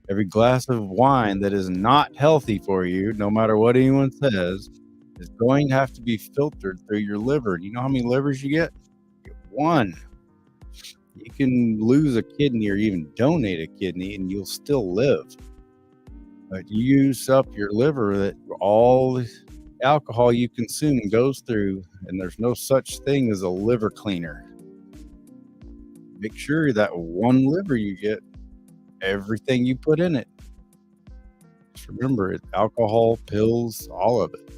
every glass of wine that is not healthy for you, no matter what anyone says, is going to have to be filtered through your liver. Do you know how many livers you get? You get one. You can lose a kidney or even donate a kidney and you'll still live. But you use up your liver, that all the alcohol you consume goes through, and there's no such thing as a liver cleaner. Make sure that one liver you get, everything you put in it. Just remember, alcohol, pills, all of it.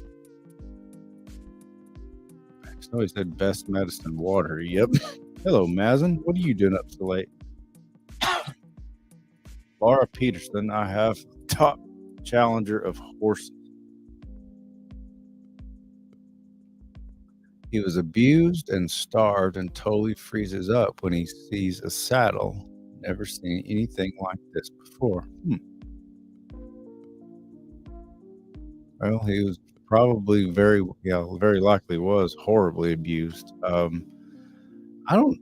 So he said best medicine, water. Yep. Hello, Mazen. What are you doing up so late? Laura Peterson, I have top challenger of horses. He was abused and starved and totally freezes up when he sees a saddle. Never seen anything like this before. Well, he was probably very likely was horribly abused. I don't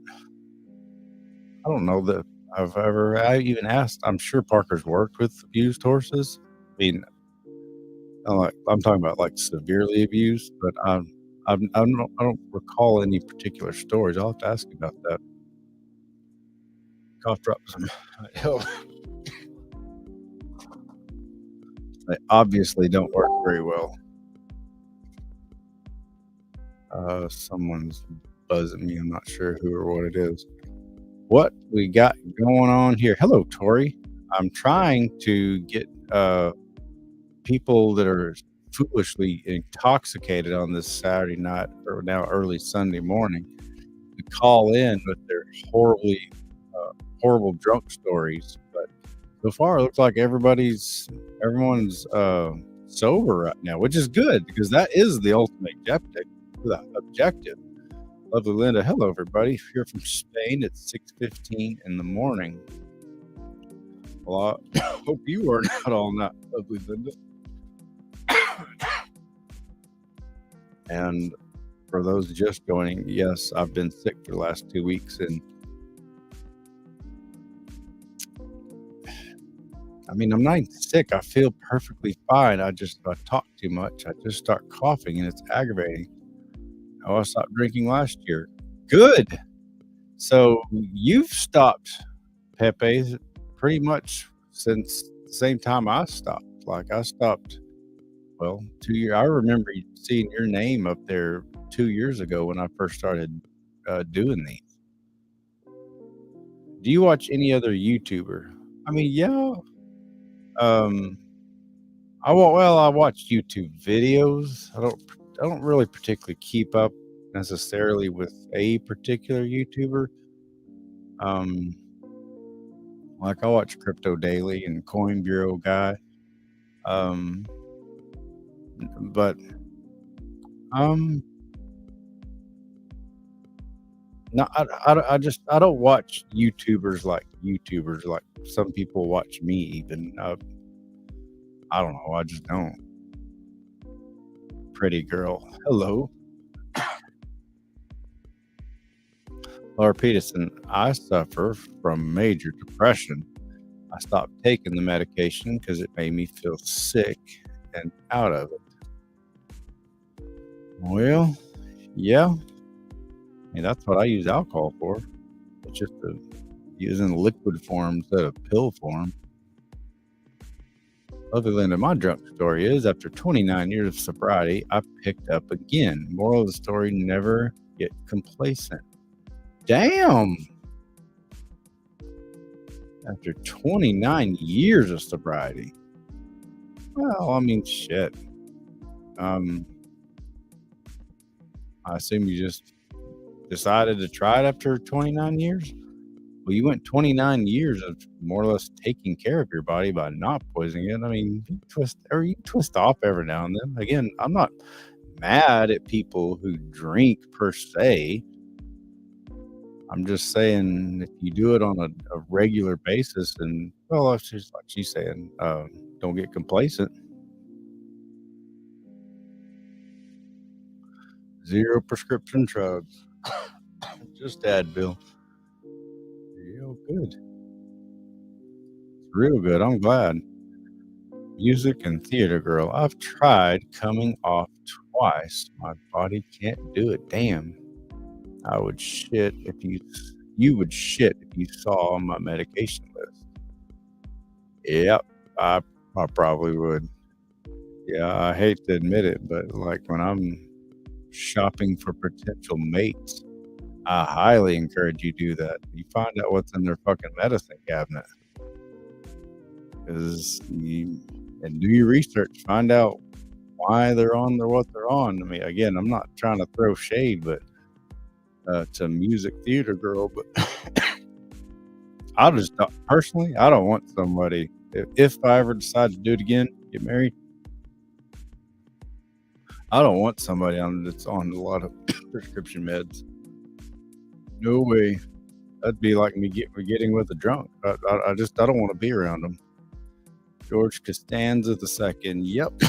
know that I even asked. I'm sure Parker's worked with abused horses. I mean, I'm talking about like severely abused, but I don't recall any particular stories. I'll have to ask you about that. cough drops help. They obviously don't work very well. Someone's buzzing me. I'm not sure who or what it is. What we got going on here? Hello, Tori. I'm trying to get people that are foolishly intoxicated on this Saturday night or now early Sunday morning to call in with their horrible drunk stories. But so far, it looks like everyone's sober right now, which is good because that is the ultimate objective. Lovely Linda. Hello, everybody. Here from Spain at 6:15 in the morning. Well, I hope you weren't out all night, lovely Linda. And for those just joining, yes, I've been sick for the last 2 weeks, and I mean, I'm not even sick. I feel perfectly fine. I talk too much. I just start coughing, and it's aggravating. Oh, I stopped drinking last year. Good. So you've stopped, Pepe, pretty much since the same time I stopped. Like I stopped, 2 years. I remember seeing your name up there 2 years ago when I first started doing these. Do you watch any other YouTuber? I mean, yeah. I watch YouTube videos. I don't really particularly keep up necessarily with a particular YouTuber. Like I watch Crypto Daily and Coin Bureau guy. But no, I don't watch YouTubers like some people watch me even. I don't know. I just don't. Pretty girl. Hello. Laura Peterson, I suffer from major depression. I stopped taking the medication because it made me feel sick and out of it. Well, yeah. I mean, that's what I use alcohol for. It's just to use in liquid form instead of pill form. Lovely Linda, my drunk story is after 29 years of sobriety, I picked up again. Moral of the story, never get complacent. Damn! After 29 years of sobriety. Well, I mean, shit. I assume you just decided to try it after 29 years? Well, you went 29 years of more or less taking care of your body by not poisoning it. I mean, you twist off every now and then. Again, I'm not mad at people who drink per se. I'm just saying if you do it on a regular basis, and well, it's just like she's saying, don't get complacent. 0 prescription drugs. Just Advil. Real good. It's real good. I'm glad. Music and theater girl. I've tried coming off twice. My body can't do it. Damn. I would shit if you would shit if you saw my medication list. Yep. I probably would. Yeah, I hate to admit it, but like when I'm shopping for potential mates, I highly encourage you do that. You find out what's in their fucking medicine cabinet. And do your research. Find out why they're on what they're on. I mean, again, I'm not trying to throw shade, but to music theater girl, but I just personally, I don't want somebody. If I ever decide to do it again, get married, I don't want somebody that's on a lot of prescription meds. No way. That'd be like me getting with a drunk. I don't want to be around them. George Costanza II. Yep.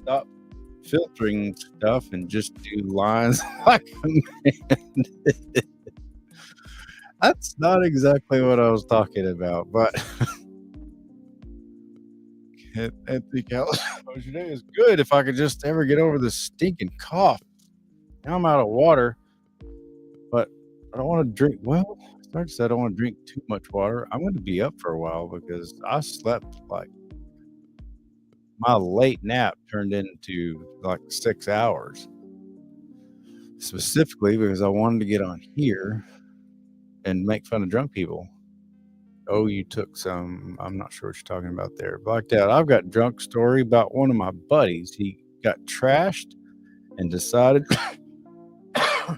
Stop filtering stuff and just do lines like a man did. That's not exactly what I was talking about, but Anthony Callis, your day is good if I could just ever get over this stinking cough. Now I'm out of water, but I don't want to drink. Well, I just said I don't want to drink too much water. I'm going to be up for a while because I slept like my late nap turned into like 6 hours. Specifically because I wanted to get on here and make fun of drunk people. Oh, you took some. I'm not sure what you're talking about there. Blacked out. I've got a drunk story about one of my buddies. He got trashed and decided to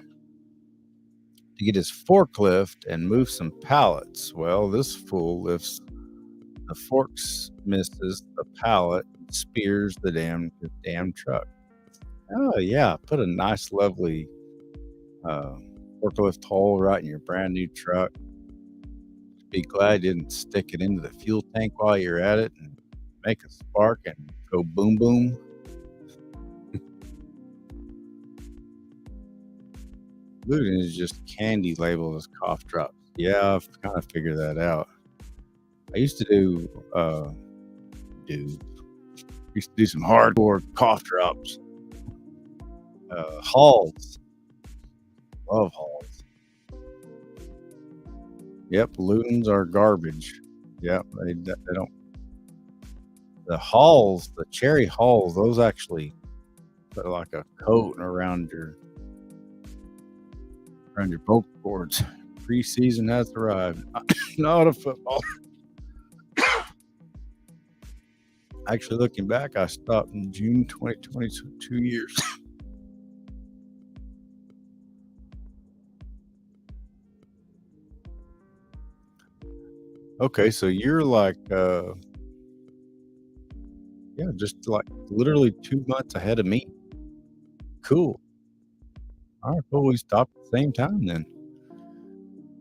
get his forklift and move some pallets. Well, this fool lifts the forks, misses the pallet, spears the damn truck. Oh yeah, put a nice, lovely forklift hole right in your brand new truck. Be glad you didn't stick it into the fuel tank while you're at it and make a spark and go boom boom. Gluten is just candy labeled as cough drops. Yeah, I've kind of figured that out. I used to do some hardcore cough drops. Halls. Love Halls. Yep, Lutens are garbage. Yep, they don't. The Halls, the cherry Halls, those actually put like a coat around your vocal cords. Preseason has arrived. Not a football. Actually, looking back, I stopped in June 2020, so 2 years. Okay, so you're like, just like literally 2 months ahead of me. Cool. All right, cool. We stopped at the same time then.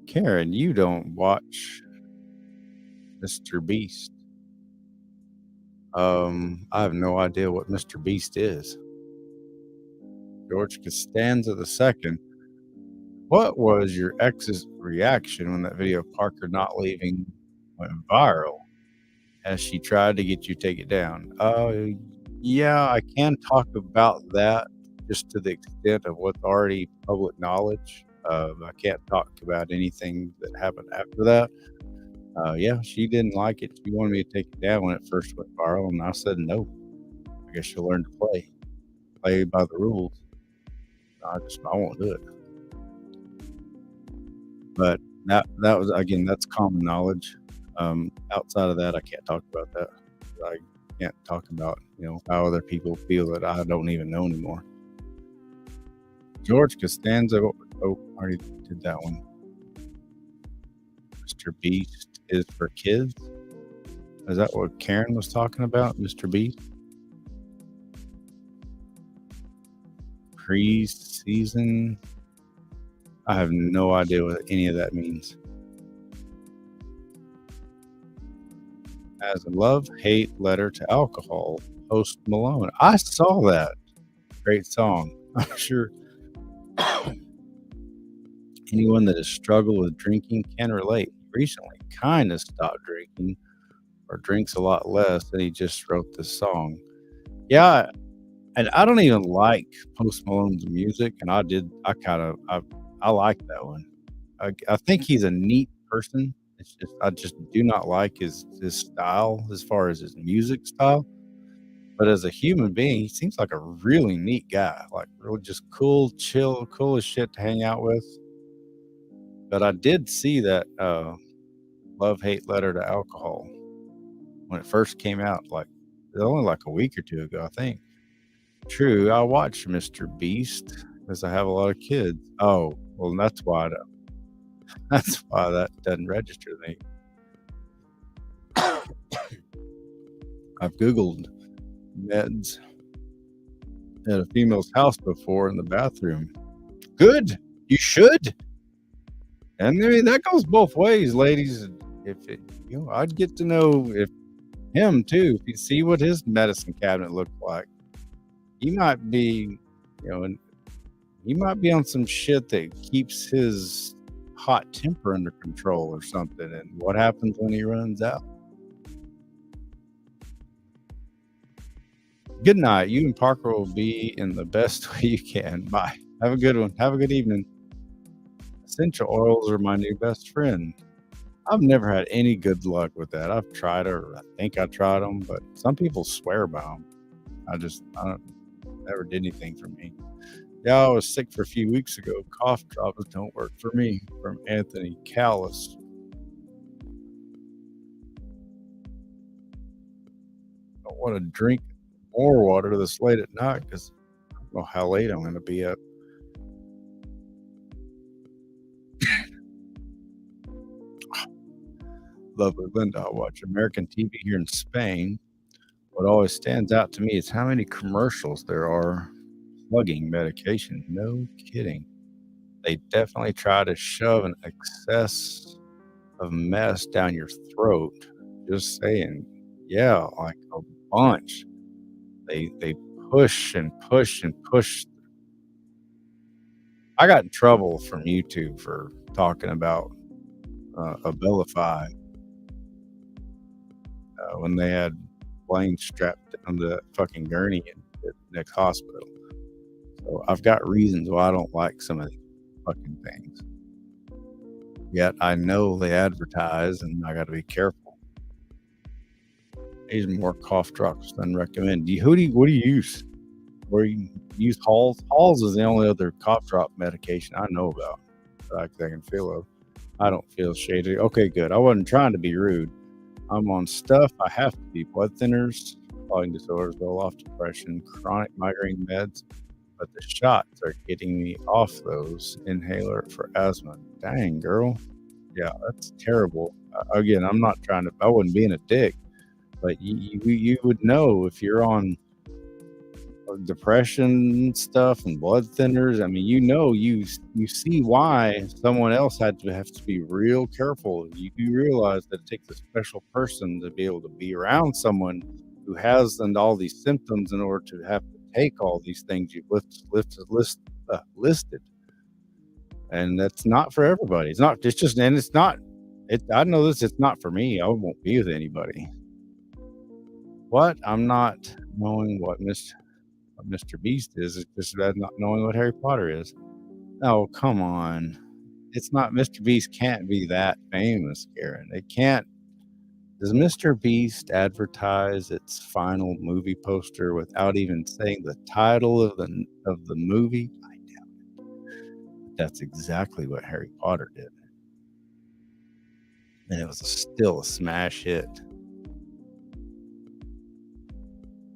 Karen, you don't watch Mr. Beast. I have no idea what Mr. Beast is. George Costanza II. What was your ex's reaction when that video of Parker not leaving went viral? As she tried to get you to take it down? Yeah, I can talk about that just to the extent of what's already public knowledge. I can't talk about anything that happened after that. Yeah, she didn't like it. She wanted me to take it down when it first went viral, and I said no. I guess you'll learn to play by the rules. I won't do it. But that was, again, that's common knowledge. Outside of that, I can't talk about that. I can't talk about how other people feel that I don't even know anymore. George Costanza. Oh, I already did that one. Mr. Beast is for kids. Is that what Karen was talking about? Mr. Beast? Pre-season? I have no idea what any of that means. As a love-hate letter to alcohol, Post Malone. I saw that. Great song. I'm sure anyone that has struggled with drinking can relate. Recently kind of stopped drinking or drinks a lot less, and he just wrote this song. Yeah, and I don't even like Post Malone's music, and I like that one. I think he's a neat person. It's just I just do not like his style as far as his music style. But as a human being, he seems like a really neat guy, like really just cool, chill, cool as shit to hang out with. But I did see that love-hate letter to alcohol when it first came out, like only like a week or two ago, I think. True, I watch Mr. Beast because I have a lot of kids. Oh, well, that's why that doesn't register to me. I've Googled meds at a female's house before in the bathroom. Good. You should. And I mean, that goes both ways, ladies. I'd get to know if him too. If you see what his medicine cabinet looked like, he might be, he might be on some shit that keeps his hot temper under control or something. And what happens when he runs out? Good night. You and Parker will be in the best way you can. Bye. Have a good one. Have a good evening. Essential oils are my new best friend. I've never had any good luck with that. I've tried it, or I think I tried them, but some people swear by them. I don't, never did anything for me. Yeah, I was sick for a few weeks ago. Cough drops don't work for me. From Anthony Callis. I want to drink more water this late at night because I don't know how late I'm going to be up. Lovely Linda, I watch American TV here in Spain. What always stands out to me is how many commercials there are plugging medication. No kidding. They definitely try to shove an excess of mess down your throat. Just saying. Yeah, like a bunch. They push and push and push. I got in trouble from YouTube for talking about Abilify when they had Blaine strapped down the fucking gurney at the next hospital. So I've got reasons why I don't like some of these fucking things. Yet I know they advertise, and I got to be careful. These more cough drops than recommend. What do you use? Or you use Halls? Halls is the only other cough drop medication I know about that I can feel of. I don't feel shady. Okay, good. I wasn't trying to be rude. I'm on stuff. I have to be. Blood thinners, falling disorders, roll off depression, chronic migraine meds, but the shots are getting me off those. Inhaler for asthma. Dang, girl. Yeah, that's terrible. Again, I'm not trying to, I wasn't being a dick, but you would know if you're on depression stuff and blood thinners. I mean, you see why someone else had to have to be real careful. You do realize that it takes a special person to be able to be around someone who has all these symptoms in order to have to take all these things you've listed. And that's not for everybody. It's not. It's just, and it's not. I know this. It's not for me. I won't be with anybody. What? I'm not knowing what Mr. Beast is. It's just not knowing what Harry Potter is. Oh, come on. It's not. Mr. Beast can't be that famous, Karen. It can't. Does Mr. Beast advertise its final movie poster without even saying the title of the movie? I doubt it. That's exactly what Harry Potter did. And it was still a smash hit.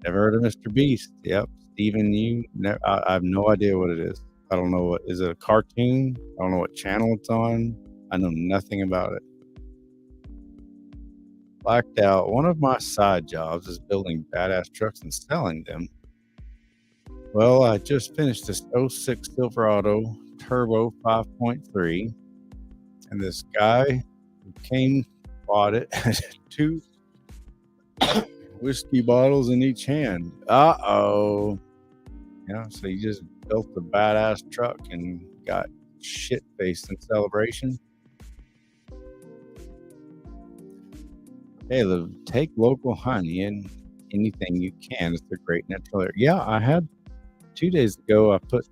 Never heard of Mr. Beast. Yep. Steven, I have no idea what it is. I don't know is it a cartoon? I don't know what channel it's on. I know nothing about it. Blacked out. One of my side jobs is building badass trucks and selling them. Well, I just finished this 06 Silverado Turbo 5.3, and this guy who bought it, had 2 whiskey bottles in each hand. Uh-oh. Yeah, so you just built a badass truck and got shit-faced in celebration. Hey, take local honey and anything you can. It's a great natural air. Yeah, I had 2 days ago, I put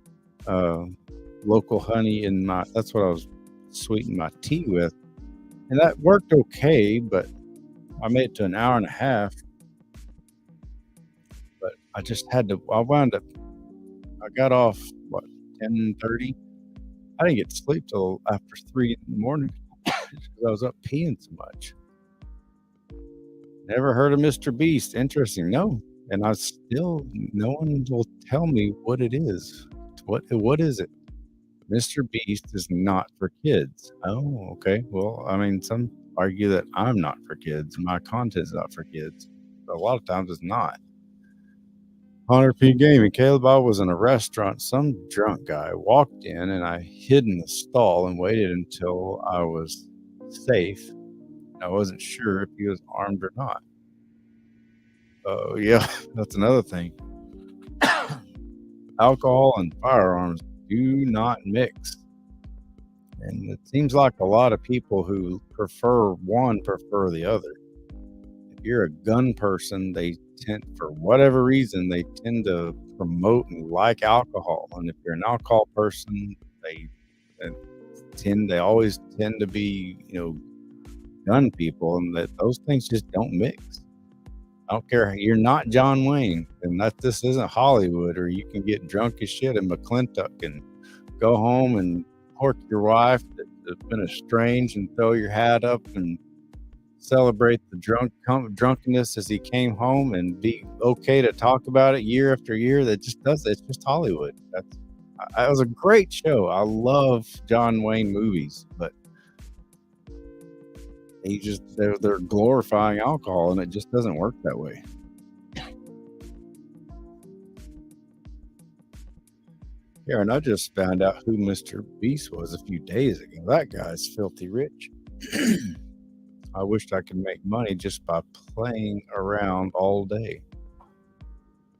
local honey in that's what I was sweetening my tea with. And that worked okay, but I made it to an hour and a half. But I just I got off, 10:30? I didn't get to sleep till after 3 in the morning because I was up peeing so much. Never heard of Mr. Beast. Interesting. No. And no one will tell me what it is. What is it? Mr. Beast is not for kids. Oh, okay. Well, I mean, some argue that I'm not for kids. My content's not for kids. But a lot of times it's not. 100p Gaming. Caleb, I was in a restaurant. Some drunk guy walked in and I hid in the stall and waited until I was safe. I wasn't sure if he was armed or not. Oh, yeah, that's another thing. Alcohol and firearms do not mix. And it seems like a lot of people who prefer the other. If you're a gun person, for whatever reason, they tend to promote and like alcohol. And if you're an alcohol person, they always tend to be, gun people, and that those things just don't mix. I don't care. You're not John Wayne, and this isn't Hollywood, or you can get drunk as shit in McClintock and go home and pork your wife that's been estranged and throw your hat up and celebrate the drunkenness as he came home and be okay to talk about it year after year. It's just Hollywood. That was a great show. I love John Wayne movies, but they're glorifying alcohol, and it just doesn't work that way. Yeah, and I just found out who Mr. Beast was a few days ago. That guy's filthy rich. I wished I could make money just by playing around all day.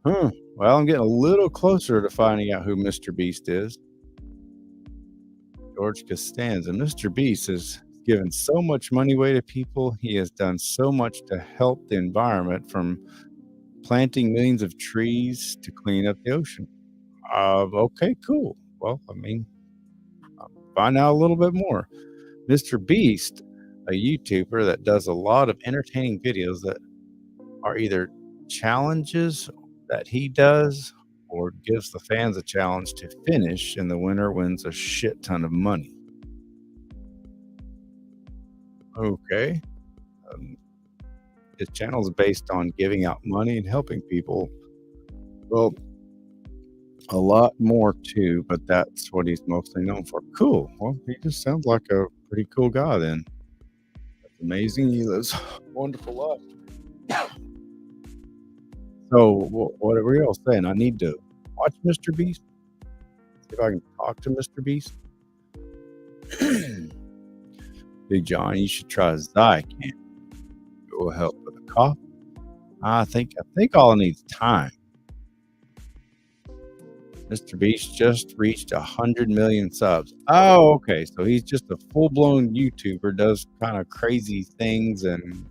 Well, I'm getting a little closer to finding out who Mr. Beast is. George Costanza. Mr. Beast has given so much money away to people. He has done so much to help the environment, from planting millions of trees to clean up the ocean. Okay, cool. Well, I'll find out a little bit more. Mr. Beast, a YouTuber that does a lot of entertaining videos that are either challenges that he does or gives the fans a challenge to finish, and the winner wins a shit ton of money. Okay. His channel is based on giving out money and helping people. Well, a lot more too, but that's what he's mostly known for. Cool. Well, he just sounds like a pretty cool guy then. That's amazing. He lives a wonderful life. So, what are we all saying? I need to watch Mr. Beast? See if I can talk to Mr. Beast? Big John, you should try Zycam. It will help with a cough. I think all it needs time. Mr. Beast just reached 100 million subs. Oh, okay. So he's just a full-blown YouTuber, does kind of crazy things and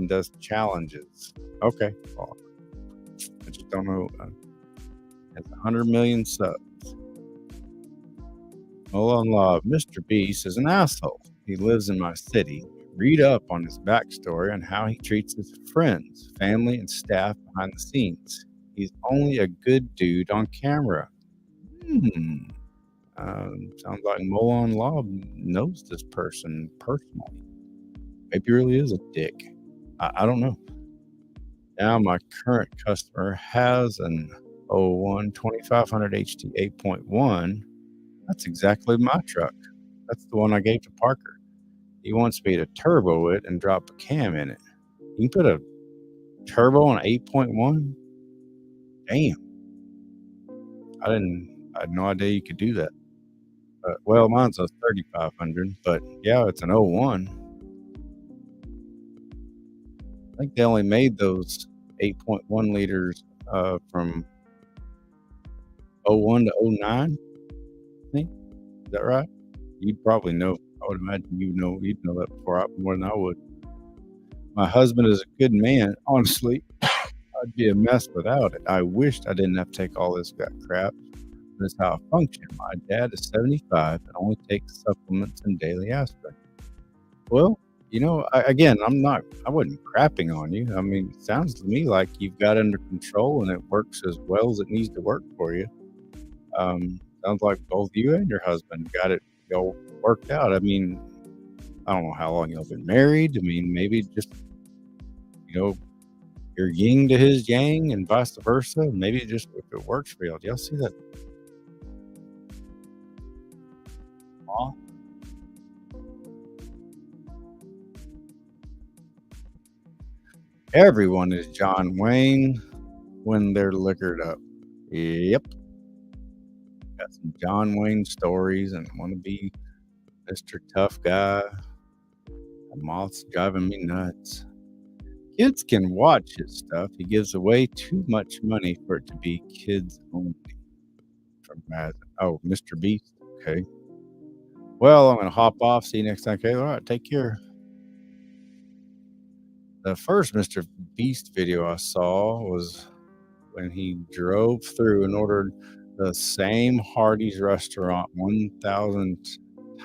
does challenges. Okay. Well, I just don't know. Has 100 million subs. Well, on love, Mr. Beast is an asshole. He lives in my city. Read up on his backstory on how he treats his friends, family, and staff behind the scenes. He's only a good dude on camera. Sounds like Molon Law knows this person personally. Maybe he really is a dick. I don't know. Now my current customer has an 01 2500 HT 8.1. That's exactly my truck. That's the one I gave to Parker. He wants me to turbo it and drop a cam in it. You can put a turbo on an 8.1? Damn. I had no idea you could do that. Well, mine's a 3500, but yeah, it's an 01. I think they only made those 8.1 liters from 01 to 09. I think. Is that right? You'd probably know. I would imagine you'd know that more than I would. My husband is a good man. Honestly, I'd be a mess without it. I wished I didn't have to take all this crap. That's how I function. My dad is 75 and only takes supplements and daily aspirin. Well, I wasn't crapping on you. It sounds to me like you've got it under control and it works as well as it needs to work for you. Sounds like both you and your husband got it all worked out. I don't know how long y'all been married. Maybe just, your yin to his yang and vice versa. Maybe just if it works for y'all. Do y'all see that? Aw. Everyone is John Wayne when they're liquored up. Yep. Got some John Wayne stories and want to be Mr. Tough Guy. The moth's driving me nuts. Kids can watch his stuff. He gives away too much money for it to be kids only. From Mr. Beast. Okay. Well, I'm going to hop off. See you next time. Okay. All right. Take care. The first Mr. Beast video I saw was when he drove through and ordered the same Hardee's restaurant 1,000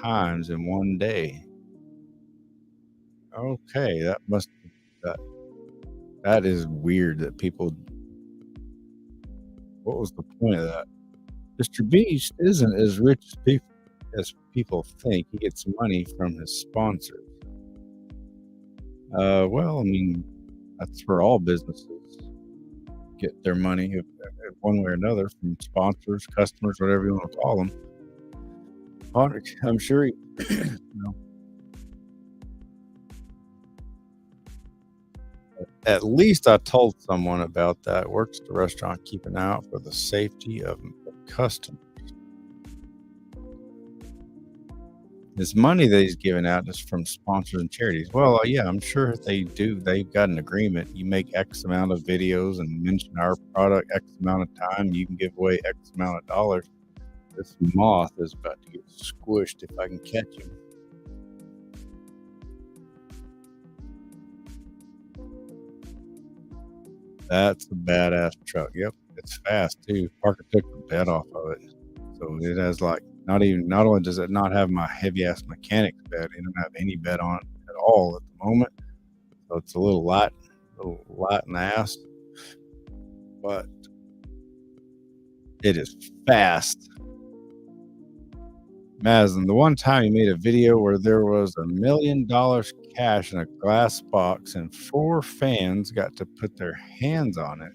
times in one day. Okay, that is weird that people. What was the point of that? Mr. Beast isn't as rich as people think. He gets money from his sponsors. Well, I mean, that's where all businesses get their money, if one way or another, from sponsors, customers, whatever you want to call them. I'm sure at least I told someone about that. Works at the restaurant, keeping out for the safety of customers. This money that he's giving out is from sponsors and charities. Well, yeah, I'm sure they do. They've got an agreement. You make X amount of videos and mention our product X amount of time, you can give away X amount of dollars. This moth is about to get squished if I can catch him. That's a badass truck. Yep, it's fast too. Parker took the bed off of it, so it has like not only does it not have my heavy ass mechanic's bed, it doesn't have any bed on it at all at the moment. So it's a little light in the ass, but it is fast. Mazen, the one time you made a video where there was $1 million cash in a glass box and 4 fans got to put their hands on it.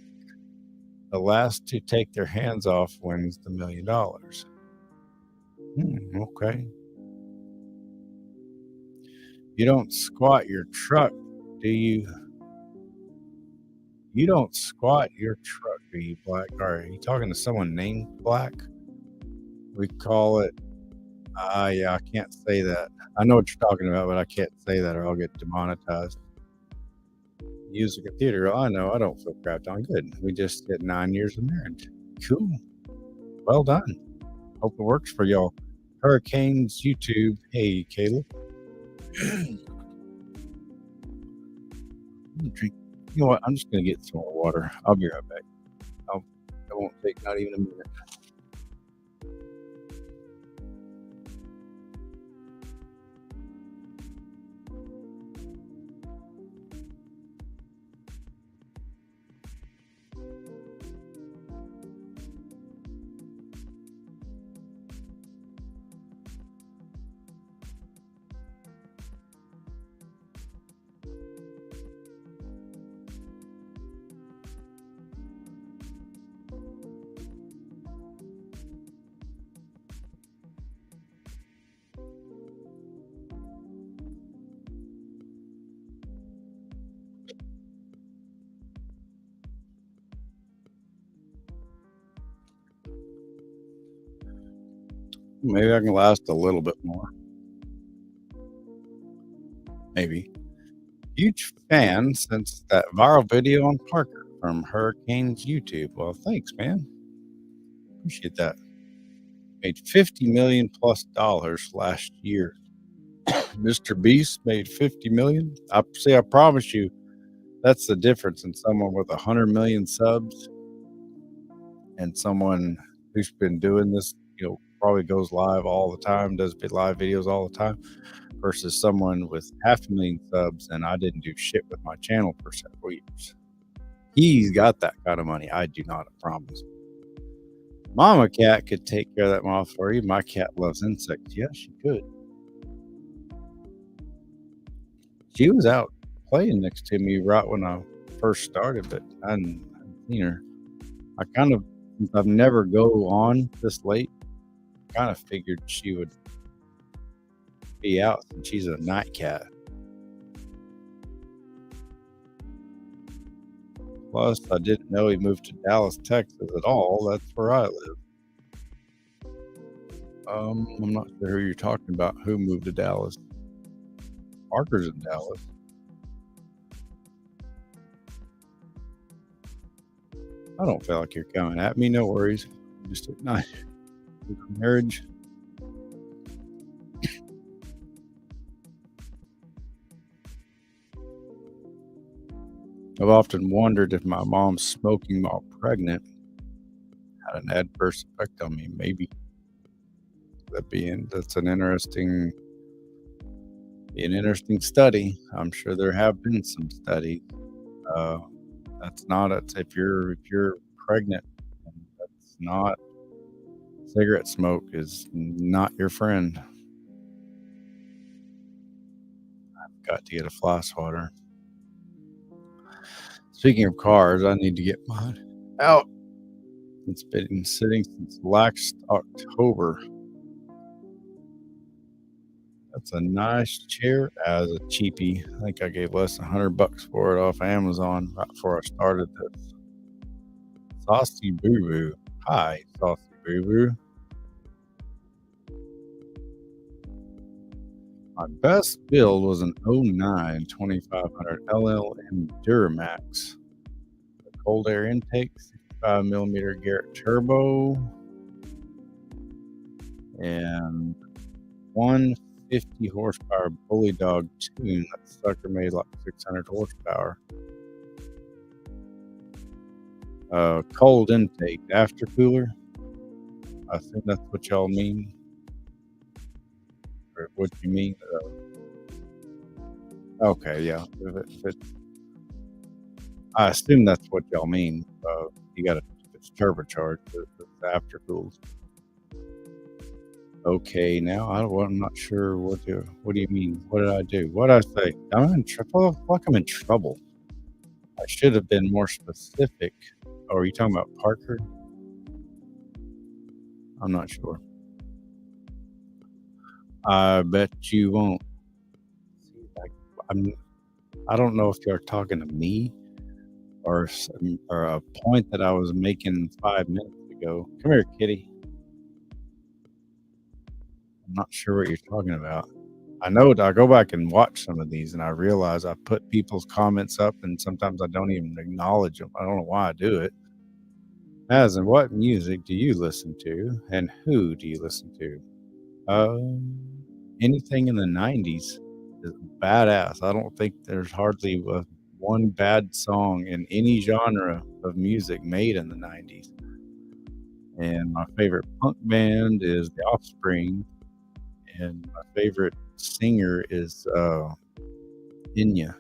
The last to take their hands off wins the $1 million. Okay. You don't squat your truck, do you? You don't squat your truck, do you, Black? Are you talking to someone named Black? We call it. Yeah, I can't say that. I know what you're talking about, but I can't say that or I'll get demonetized. Music and theater. I know. I don't feel crapped on. Good. We just hit 9 years of marriage. Cool. Well done. Hope it works for y'all. Hurricanes YouTube. Hey, Caleb. Drink. You know what? I'm just going to get some more water. I'll be right back. It won't take not even a minute. Maybe I can last a little bit more. Maybe. Huge fan since that viral video on Parker from Hurricanes YouTube. Well, thanks, man. Appreciate that. Made $50 million plus last year. Mr. Beast made $50 million. I promise you, that's the difference in someone with 100 million subs and someone who's been doing this, probably goes live all the time, does live videos all the time, versus someone with 500,000 subs and I didn't do shit with my channel for several years. He's got that kind of money. I do not, I promise. Mama cat could take care of that moth for you. My cat loves insects. Yes, she could. She was out playing next to me right when I first started, but I hadn't seen her. Since I've never go on this late, kind of figured she would be out since she's a night cat. Plus, I didn't know he moved to Dallas, Texas at all. That's where I live. I'm not sure who you're talking about. Who moved to Dallas? Parker's in Dallas. I don't feel like you're coming at me. No worries. Just at night. Marriage. I've often wondered if my mom's smoking while pregnant had an adverse effect on me. Maybe. That's an interesting study. I'm sure there have been some studies. That's not it. If you're pregnant, that's not cigarette smoke is not your friend. I've got to get a fly swatter. Speaking of cars, I need to get mine out. It's been sitting since last October. That's a nice chair as a cheapie. I think I gave less than $100 for it off Amazon right before I started this. Saucy Boo Boo. Hi, Saucy Boo Boo. My best build was an 09 2500 LLM Duramax. The cold air intake, 65mm Garrett turbo, and 150 horsepower Bully Dog tune. That sucker made like 600 horsepower. Cold intake after cooler. I think that's what y'all mean. Or what you mean? Okay, yeah. I assume that's what y'all mean. You got to, it's turbocharged. It's after cooled. Okay, now I'm not sure what do you mean? What did I do? What did I say? I'm in trouble. Like I'm in trouble. I should have been more specific. Oh, are you talking about Parker? I'm not sure. I bet you won't. I don't know if you're talking to me or a point that I was making 5 minutes ago. Come here, kitty. I'm not sure what you're talking about. I know I go back and watch some of these and I realize I put people's comments up and sometimes I don't even acknowledge them. I don't know why I do it. As in, what music do you listen to and who do you listen to? Anything in the 90s is badass. I don't think there's hardly one bad song in any genre of music made in the 90s. And my favorite punk band is The Offspring. And my favorite singer is Enya,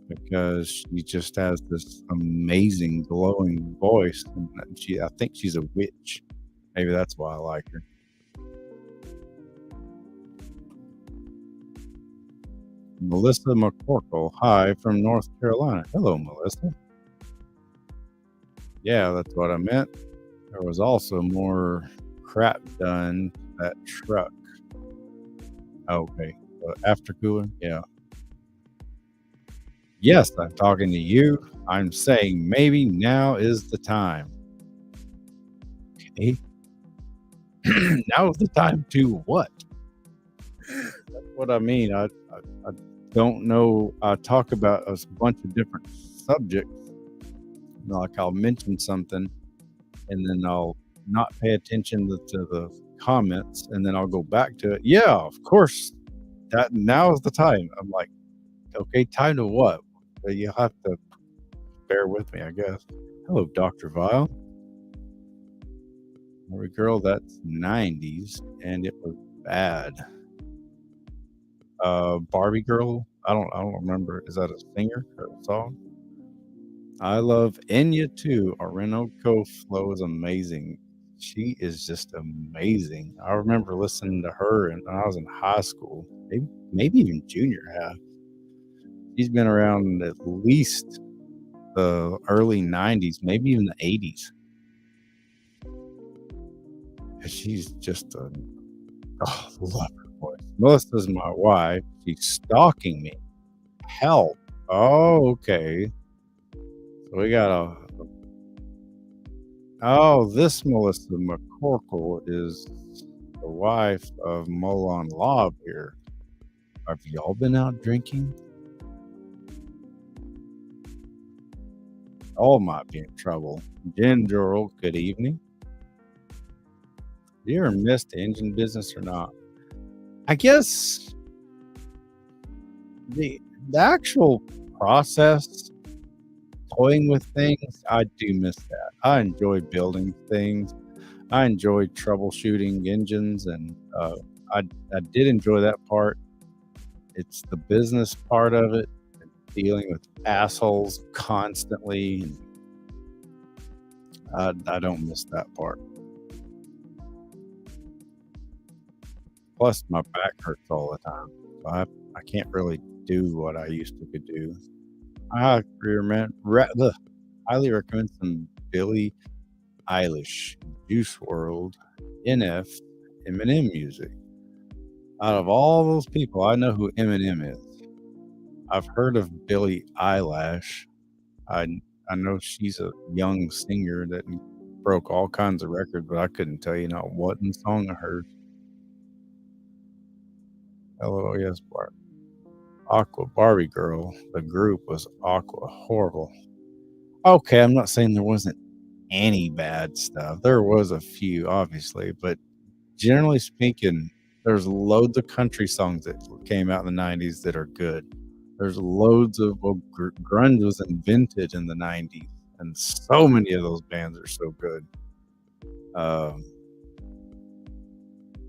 because she just has this amazing glowing voice, and I think she's a witch. Maybe that's why I like her. Melissa McCorkle, hi from North Carolina. Hello, Melissa. Yeah, that's what I meant. There was also more crap done that truck. Okay, after cooler, yeah. Yes, I'm talking to you. I'm saying maybe now is the time. Okay. Now is the time to what? That's what I mean. I don't know. I talk about a bunch of different subjects. Like I'll mention something, and then I'll not pay attention to the comments, and then I'll go back to it. Yeah, of course. That now is the time. I'm like, okay, time to what? You have to bear with me, I guess. Hello, Dr. Vile. Every girl, that's 90s, and it was bad. Barbie Girl. I don't remember. Is that a singer or a song? I love Enya too. Orinoco Flow is amazing. She is just amazing. I remember listening to her when I was in high school, maybe even junior high. She's been around at least the early 90s, maybe even the 80s. She's just love her voice. Melissa's my wife. She's stalking me. Help. Oh, okay. So we got this Melissa McCorkle is the wife of Molon Law here. Have y'all been out drinking? All might be in trouble. Jen Jorl, good evening. Have you ever missed the engine business or not? I guess the actual process, toying with things, I do miss that. I enjoy building things. I enjoyed troubleshooting engines, and I did enjoy that part. It's the business part of it, and dealing with assholes constantly. And I don't miss that part. Plus, my back hurts all the time, so I can't really do what I used to could do. I highly recommend some Billie Eilish, Juice World, NF, Eminem music. Out of all those people, I know who Eminem is. I've heard of Billie Eilish. I I know she's a young singer that broke all kinds of records, but I couldn't tell you not one song I heard. Hello, yes, Aqua Barbie Girl. The group was Aqua. Horrible. Okay, I'm not saying there wasn't any bad stuff. There was a few, obviously, but generally speaking, there's loads of country songs that came out in the 90s that are good. There's loads of grunge was invented in the 90s, and so many of those bands are so good.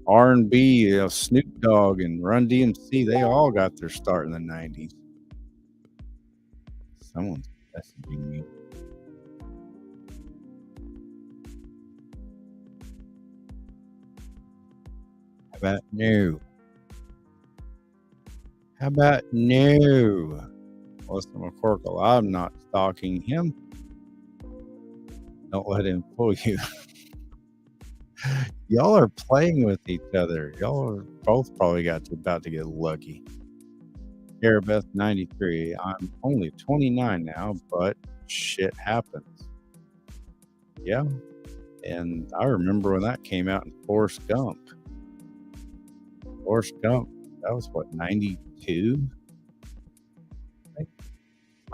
R&B, Snoop Dogg and Run DMC, they all got their start in the 90s. Someone's messaging me. How about no? How about no? Listen, McCorkle, I'm not stalking him. Don't let him fool you. Y'all are playing with each other. Y'all are both probably about to get lucky. Arabeth 93. I'm only 29 now, but shit happens. Yeah. And I remember when that came out in Forrest Gump. Forrest Gump, that was what, 92?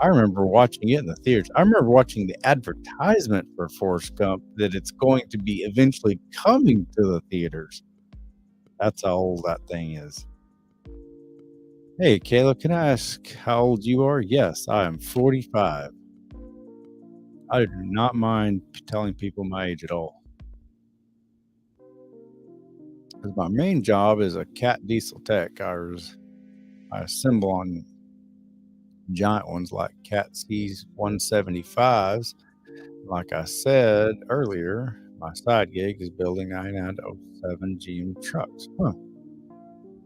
I remember watching it in the theaters. I remember watching the advertisement for Forrest Gump that it's going to be eventually coming to the theaters. That's how old that thing is. Hey, Kayla, can I ask how old you are? Yes, I am 45. I do not mind telling people my age at all. Because my main job is a cat diesel tech. I assemble on giant ones like Cat C175s. Like I said earlier, my side gig is building 9907 GM trucks. Huh.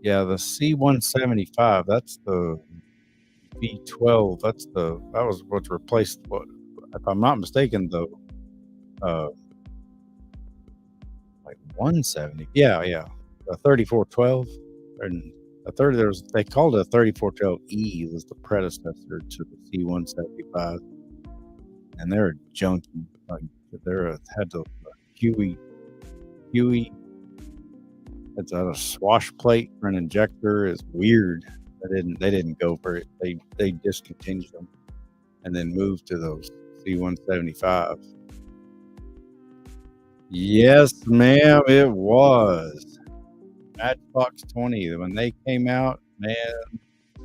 Yeah, the C175, that's the V12. That was what replaced what, if I'm not mistaken, the like 170. Yeah, the 3412, and they called it a 3412E was the predecessor to the C175, and they're junky. Like had the Huey. It's a swash plate for an injector is weird. They didn't go for it. They discontinued them and then moved to those C175s. Yes, ma'am, it was. Matchbox 20. When they came out, man,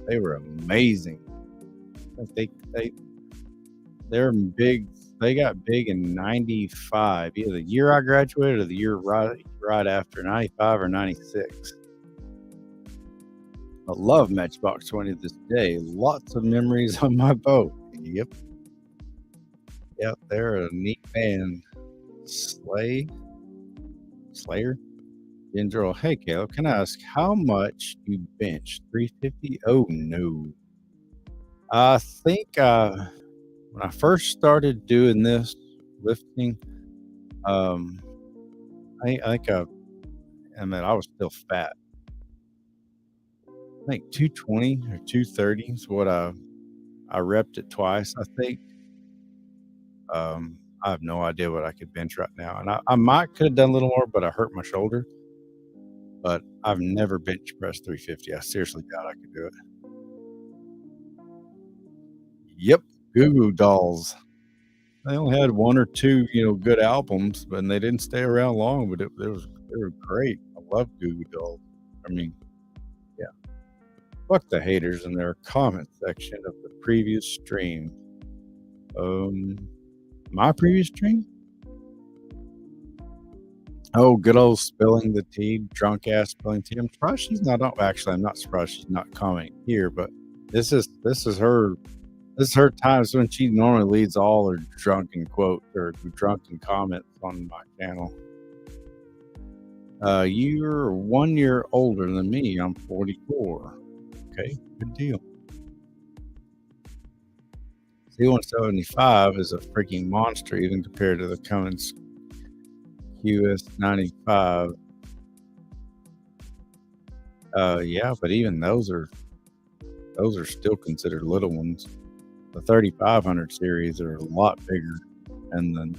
they were amazing. They're big. They got big in 95, either the year I graduated or the year right after, 95 or 96. I love Matchbox 20 to this day. Lots of memories on my boat. Yep, they're a neat band. Slayer? Ginger, hey, Caleb, can I ask how much you bench? 350? Oh, no. I think when I first started doing this lifting, I think I was still fat. I think 220 or 230 is what I repped it twice, I think. I have no idea what I could bench right now. And I might could have done a little more, but I hurt my shoulder. But I've never bench pressed 350. I seriously doubt I could do it. Yep, Goo Goo Dolls. They only had one or two, good albums, but they didn't stay around long. But they were great. I love Goo Goo Dolls. I mean, yeah. Fuck the haters in their comment section of the previous stream. My previous stream? Oh, good old spilling the tea, drunk ass spilling tea. I'm surprised she's not. Actually, I'm not surprised she's not commenting here. But this is her times when she normally leads all her drunken quotes or drunken comments on my channel. You're 1 year older than me. I'm 44. Okay, good deal. C175 is a freaking monster, even compared to the Cummins QS95. Yeah, but even those are still considered little ones. The 3500 series are a lot bigger, and then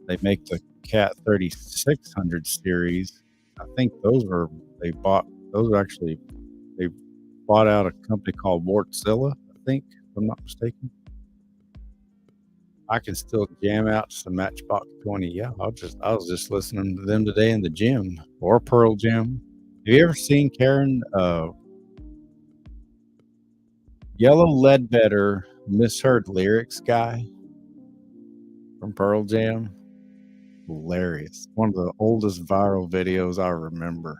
they make the Cat 3600 series. I think they bought out a company called Wartzilla, I think, if I'm not mistaken. I can still jam out some Matchbox 20. Yeah, I was just listening to them today in the gym, or Pearl Jam. Have you ever seen Karen Yellow Ledbetter misheard lyrics guy from Pearl Jam? Hilarious. One of the oldest viral videos I remember.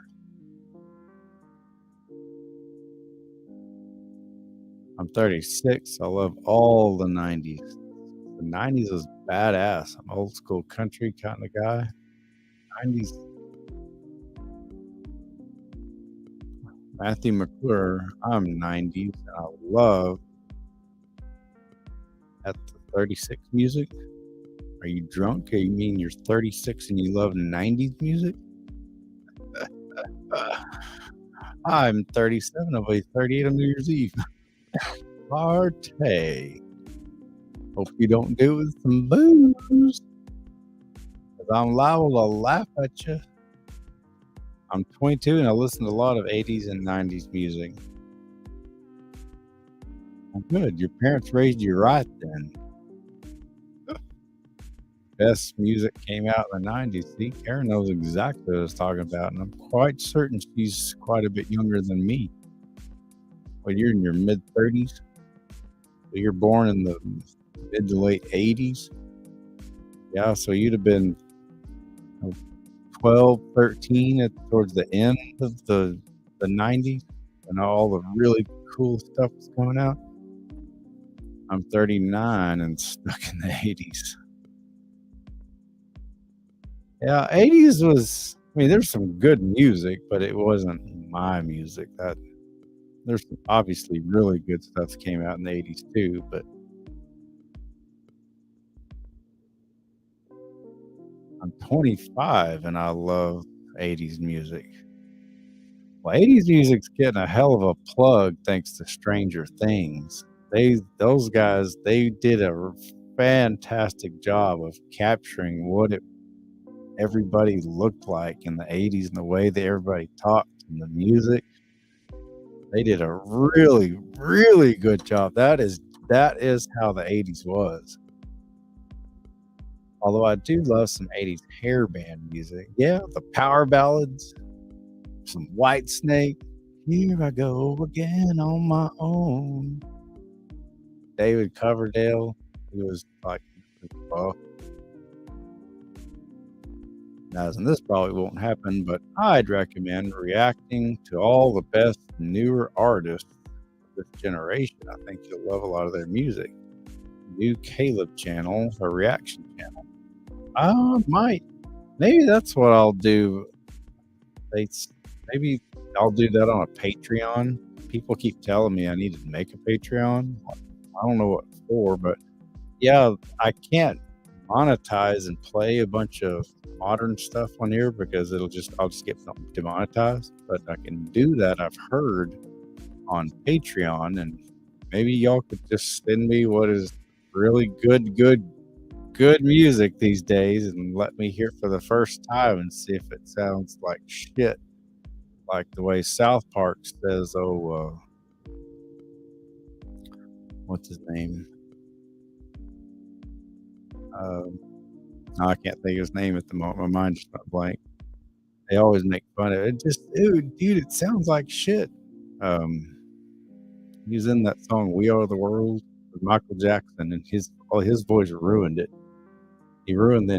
I'm 36. I love all the 90s. The 90s is badass. I'm old school country kind of guy. 90s. Matthew McClure. I'm 90s. And I love at the 36 music. Are you drunk? Or you mean you're 36 and you love 90s music? I'm 37. I'll be 38 on New Year's Eve. Party. Hope you don't do it with some booze. Because I'm liable to laugh at you. I'm 22 and I listen to a lot of 80s and 90s music. Well, good. Your parents raised you right then. Best music came out in the 90s. See, Karen knows exactly what I was talking about, and I'm quite certain she's quite a bit younger than me. Well, you're in your mid-30s. So you're born in the mid to late 80s. Yeah, so you'd have been 12, 13 towards the end of the 90s when all the really cool stuff was coming out. I'm 39 and stuck in the 80s. Yeah, 80s was, I mean, there's some good music, but it wasn't my music. There's obviously really good stuff that came out in the 80s too, but I'm 25 and I love 80s music. Well, 80s music's getting a hell of a plug thanks to Stranger Things. Those guys, they did a fantastic job of capturing what everybody looked like in the 80s and the way that everybody talked and the music. They did a really, really good job. That is how the 80s was. Although I do love some 80s hair band music. Yeah, the power ballads, some White Snake. Here I go again on my own. David Coverdale, he was like, well, and this probably won't happen, but I'd recommend reacting to all the best newer artists of this generation. I think you'll love a lot of their music. New Caleb channel, a reaction channel. I might. Maybe that's what I'll do. Maybe I'll do that on a Patreon. People keep telling me I need to make a Patreon. I don't know what for, but yeah, I can't monetize and play a bunch of modern stuff on here because I'll just get demonetized. But I can do that, I've heard, on Patreon, and maybe y'all could just send me what is really good music these days and let me hear it for the first time and see if it sounds like shit, like the way South Park says, what's his name? I can't think of his name at the moment. My mind just went blank. They always make fun of it. Just, dude, it sounds like shit. He was in that song "We Are the World" with Michael Jackson, and his voice ruined it. He ruined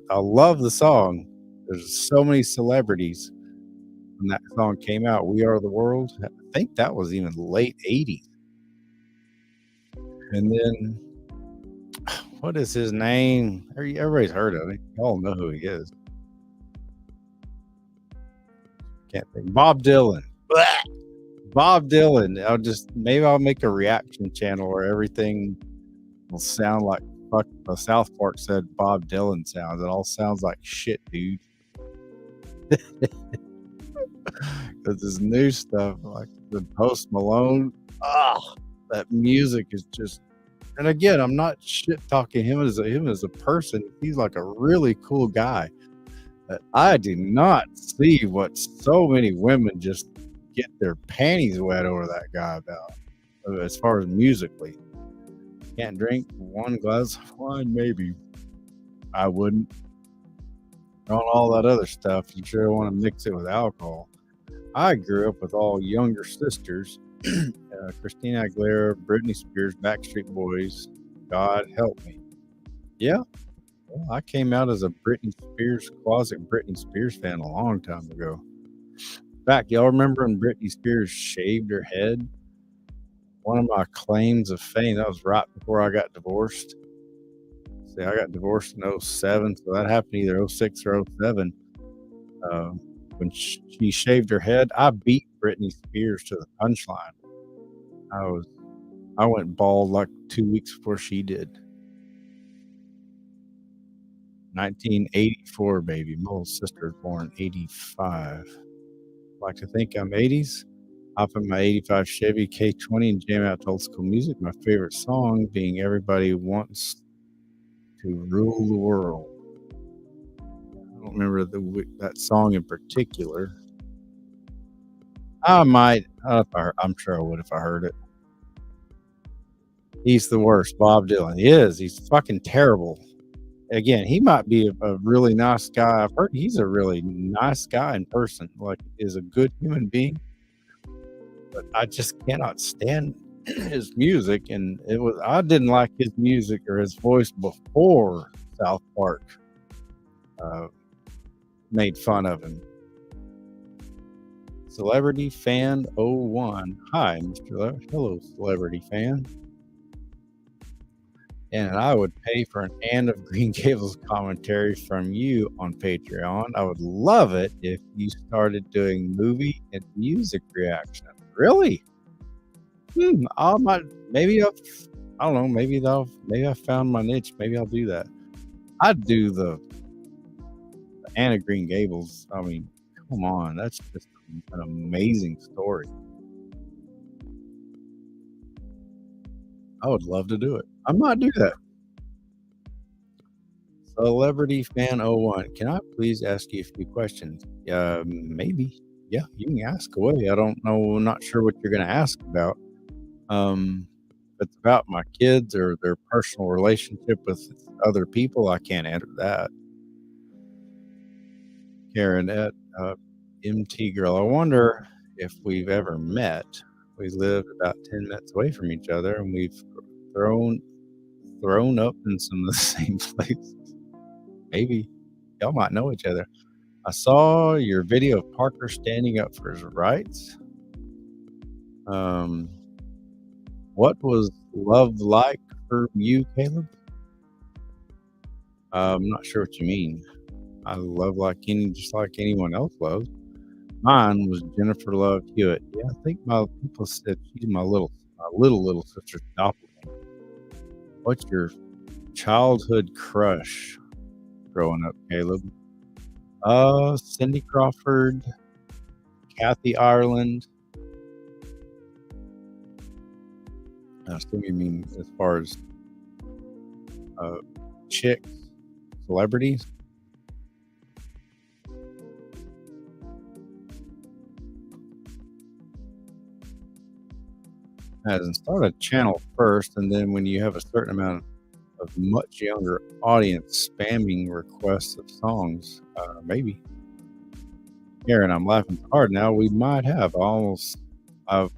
I love the song. There's so many celebrities when that song came out. We Are the World. I think that was even late '80s. And then what is his name? Everybody's heard of him. Y'all know who he is. Can't think. Bob Dylan. Bob Dylan. Maybe I'll make a reaction channel where everything will sound like fuck the South Park said Bob Dylan sounds. It all sounds like shit, dude. Because his new stuff, like the Post Malone, that music is just. And again, I'm not shit talking him as a person. He's like a really cool guy. But I do not see what so many women just get their panties wet over that guy about. As far as musically, can't drink one glass of wine, maybe. I wouldn't. On all that other stuff, you sure want to mix it with alcohol. I grew up with all younger sisters. Christina Aguilera, Britney Spears, Backstreet Boys. God help me. Yeah, well, I came out as a closet Britney Spears fan a long time ago. In fact, y'all remember when Britney Spears shaved her head? One of my claims of fame, that was right before I got divorced. See, I got divorced in 07, so that happened either 06 or 07. When she shaved her head, I beat Britney Spears to the punchline. I went bald like 2 weeks before she did. 1984, baby. My little sister was born in 85. Like to think I'm 80s. Hop in my 85 Chevy K20 and jam out to old school music. My favorite song being Everybody Wants to Rule the World. I don't remember that song in particular. I might. I'm sure I would if I heard it. He's the worst. Bob Dylan. He is. He's fucking terrible. Again, he might be a really nice guy. I've heard he's a really nice guy in person. Like, is a good human being. But I just cannot stand his music. And I didn't like his music or his voice before South Park made fun of him. Celebrity Fan 01. Hi, Mr. Hello, Celebrity Fan. And I would pay for an Anne of Green Gables commentary from you on Patreon. I would love it if you started doing movie and music reaction. Really? I might. Maybe I don't know. Maybe I found my niche. Maybe I'll do that. I'd do the Anne of Green Gables. I mean, come on, that's just an amazing story. I would love to do it. I might do that. Celebrity Fan 01. Can I please ask you a few questions? Maybe. Yeah, you can ask away. I don't know. I'm not sure what you're going to ask about. If it's about my kids or their personal relationship with other people, I can't answer that. Karen at MT Girl. I wonder if we've ever met. We lived about 10 minutes away from each other, and we've thrown up in some of the same places. Maybe y'all might know each other. I saw your video of Parker standing up for his rights. What was love like for you, Caleb? I'm not sure what you mean. I love just like anyone else loves. Mine was Jennifer Love Hewitt. Yeah, I think people said she's my little sister's doppelganger. What's your childhood crush growing up, Caleb? Cindy Crawford, Kathy Ireland. I assume you mean as far as chicks, celebrities. And start a channel first, and then when you have a certain amount of much younger audience spamming requests of songs, maybe. Aaron, I'm laughing hard now. We might have I've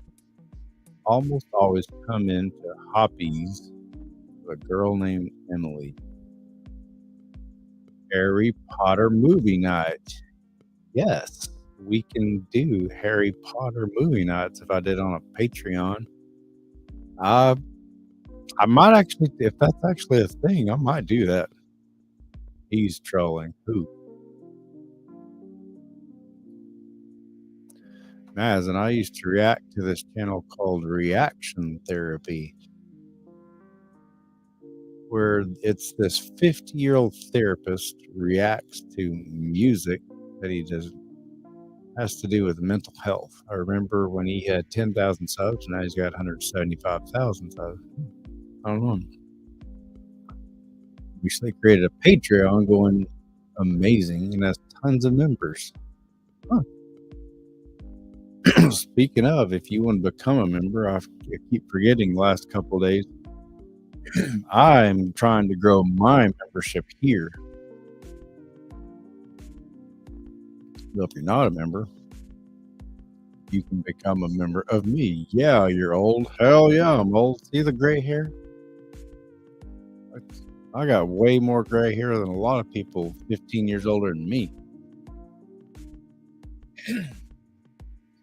almost always come into hobbies with a girl named Emily. Harry Potter movie night. Yes, we can do Harry Potter movie nights if I did on a Patreon. I might actually, if that's actually a thing, I might do that. He's trolling. Who? Maz, and I used to react to this channel called Reaction Therapy, where it's this 50-year-old therapist reacts to music that he does has to do with mental health. I remember when he had 10,000 subs, now he's got 175,000 subs. I don't know. We recently created a Patreon going amazing and has tons of members. Huh. Speaking of, if you want to become a member, I keep forgetting the last couple of days. I'm trying to grow my membership here. So if you're not a member, you can become a member of me. Yeah, you're old. Hell yeah, I'm old. See the gray hair? I got way more gray hair than a lot of people 15 years older than me.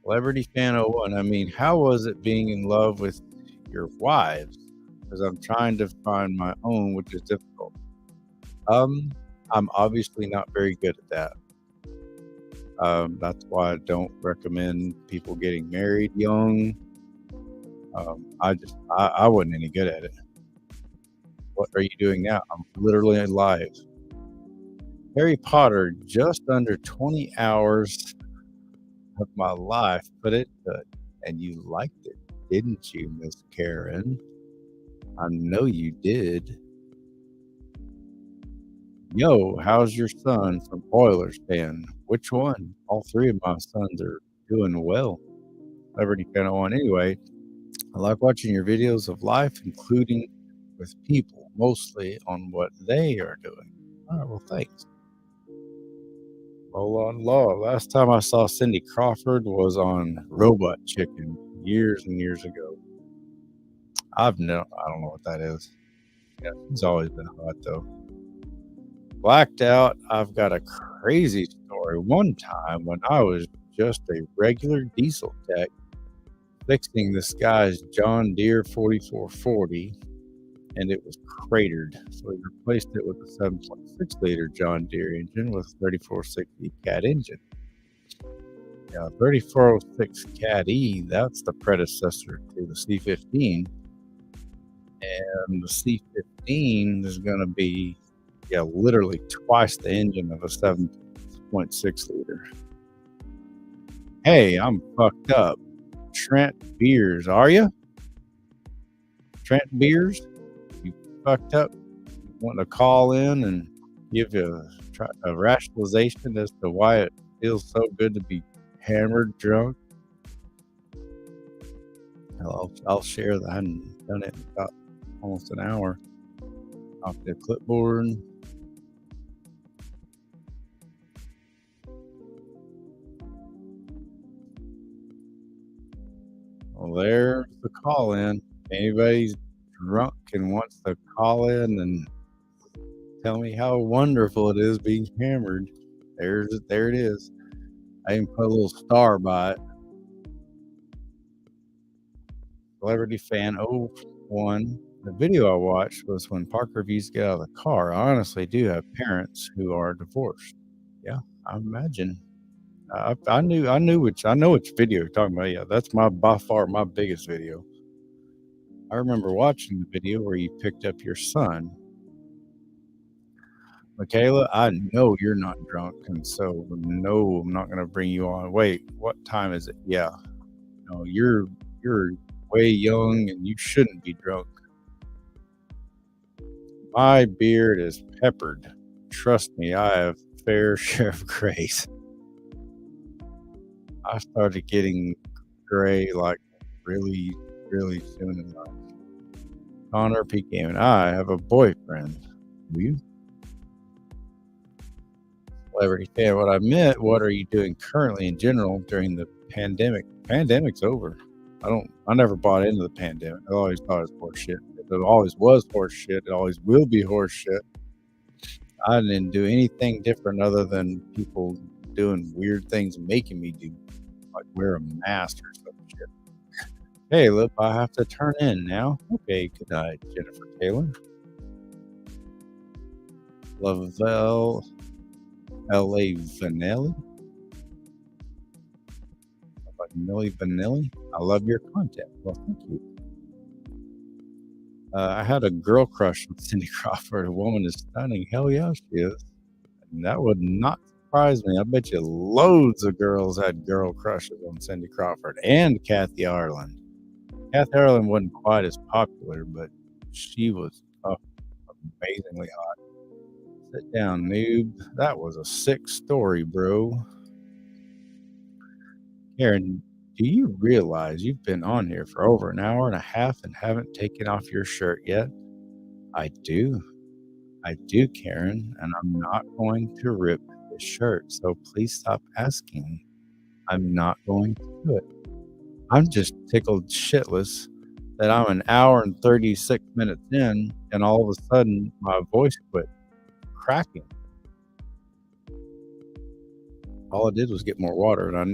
Celebrity Fan 01. I mean, how was it being in love with your wives? Because I'm trying to find my own, which is difficult. I'm obviously not very good at that. That's why I don't recommend people getting married young. I wasn't any good at it. What are you doing now? I'm literally live. Harry Potter, just under 20 hours of my life, but it good. And you liked it, didn't you, Miss Karen? I know you did. Yo, how's your son from Oilers fan? Which one? All three of my sons are doing well. Celebrity Fan 01. Anyway, I like watching your videos of life, including with people, mostly on what they are doing. All right, well, thanks. Hold on, law. Last time I saw Cindy Crawford was on Robot Chicken years and years ago. I don't know what that is. Yeah, she's always been hot though. Blacked out. I've got a crazy story. One time when I was just a regular diesel tech fixing this guy's John Deere 4440, and it was cratered. So we replaced it with a 7.6 liter John Deere engine with a 3460 Cat engine. Yeah, 3406 Cat E, that's the predecessor to the C15. And the C15 is going to be, literally twice the engine of a 7.6 liter. Hey, I'm fucked up. Trent Beers, are you? Trent Beers? You fucked up? Want to call in and give you a rationalization as to why it feels so good to be hammered drunk? I'll share that. I hadn't done it in about almost an hour. Off the clipboard. Well, there's the call in. Anybody's drunk and wants to call in and tell me how wonderful it is being hammered. There it is. I even put a little star by it. Celebrity Fan 01. The video I watched was when park reviews get out of the car. I honestly do have parents who are divorced. Yeah, I imagine. I know which video you're talking about. Yeah, that's by far my biggest video. I remember watching the video where you picked up your son. Michaela, I know you're not drunk, and so no, I'm not going to bring you on. Wait, what time is it? Yeah, no, you're way young, and you shouldn't be drunk. My beard is peppered. Trust me, I have fair share of grays. I started getting gray like really, really soon in life. Connor P. Gaming, I have a boyfriend. Do you? Celebrity Fan, what I meant, what are you doing currently in general during the pandemic? Pandemic's over. I never bought into the pandemic. I always thought it was horse shit. It always was horse shit. It always will be horse shit. I didn't do anything different other than people doing weird things, making me do, like wear a mask or some shit. Hey, look, I have to turn in now. Okay, good night, Jennifer Taylor. Lavelle L.A. Vanelli. Like Millie Vanilli. I love your content. Well, thank you. I had a girl crush on Cindy Crawford. A woman is stunning. Hell yeah, she is. And that would not surprise me. I bet you loads of girls had girl crushes on Cindy Crawford and Kathy Ireland. Kathy Ireland wasn't quite as popular, but she was amazingly hot. Sit down, noob. That was a sick story, bro. Karen, do you realize you've been on here for over an hour and a half and haven't taken off your shirt yet? I do. I do, Karen, and I'm not going to rip this shirt, so please stop asking. I'm not going to do it. I'm just tickled shitless that I'm an hour and 36 minutes in, and all of a sudden my voice quit cracking. All I did was get more water, and I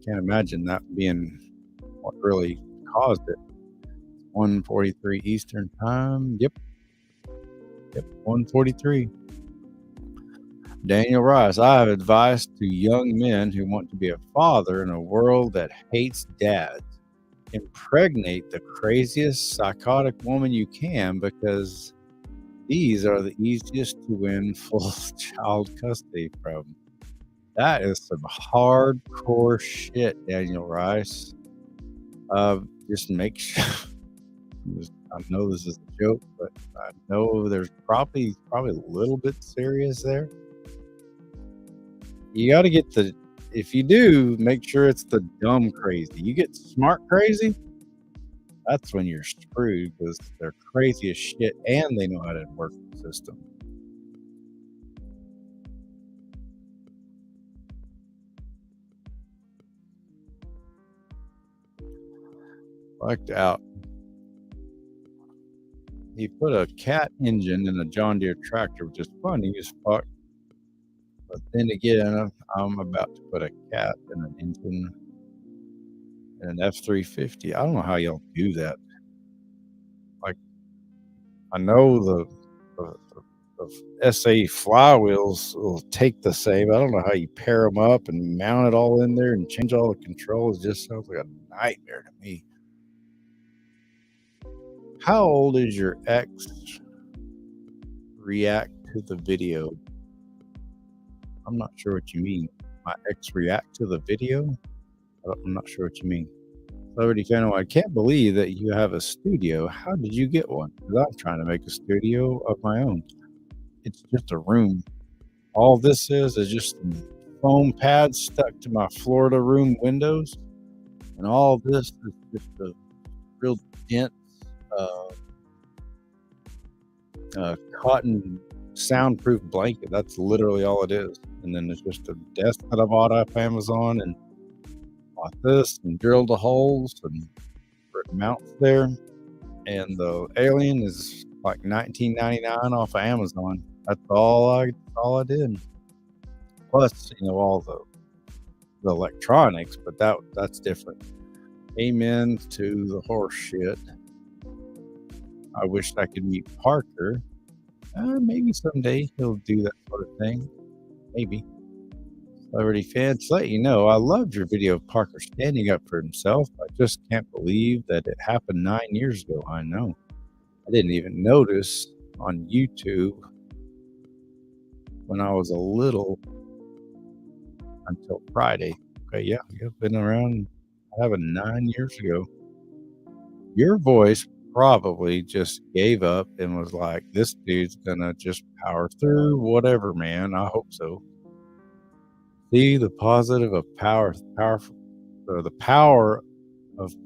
can't imagine that being what really caused it. 1:43 Eastern Time. Yep, 1:43. Daniel Rice, I have advice to young men who want to be a father in a world that hates dads. Impregnate the craziest psychotic woman you can, because these are the easiest to win full child custody from. That is some hardcore shit, Daniel Rice. Just make sure. I know this is a joke, but I know there's probably a little bit serious there. You got to get if you do, make sure it's the dumb crazy. You get smart crazy, that's when you're screwed, because they're crazy as shit and they know how to work the system. Fucked out. He put a cat engine in a John Deere tractor, which is funny as fuck. But then again, I'm about to put a cat in an engine in an F-350. I don't know how y'all do that. Like, I know the SA flywheels will take the same. I don't know how you pair them up and mount it all in there and change all the controls. It just sounds like a nightmare to me. How old is your ex? React to the video. I'm not sure what you mean. My ex react to the video? I'm not sure what you mean. Celebrity Fan, I can't believe that you have a studio. How did you get one? Because I'm trying to make a studio of my own. It's just a room. All this is just some foam pads stuck to my Florida room windows. And all this is just a real dense cotton soundproof blanket. That's literally all it is. And then there's just a desk that I bought off Amazon and bought this and drilled the holes and it mounts there. And the alien is like $19.99 off of Amazon. That's all I did. Plus, all the electronics, but that's different. Amen to the horse shit. I wish I could meet Parker. Maybe someday he'll do that sort of thing. Maybe. Celebrity Fan, to let you know, I loved your video of Parker standing up for himself. I just can't believe that it happened 9 years ago. I know. I didn't even notice on YouTube when I was a little until Friday. Okay, yeah, you've been around. I have 9 years ago. Your voice probably just gave up and was like, this dude's gonna just power through whatever, man. I hope so. See the positive of the power of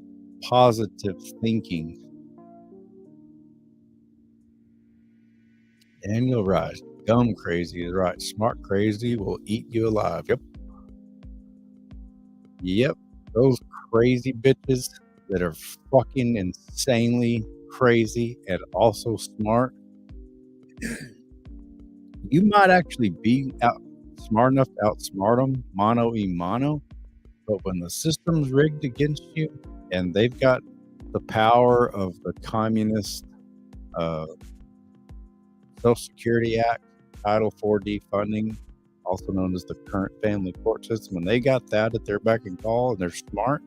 positive thinking. Daniel Rice, dumb crazy is right. Smart crazy will eat you alive. Yep. Those crazy bitches that are fucking insanely crazy and also smart. You might actually be smart enough to outsmart them mano a mano, but when the system's rigged against you and they've got the power of the communist Social Security Act, Title 4D funding, also known as the current family court system, when they got that at their beck and call and they're smart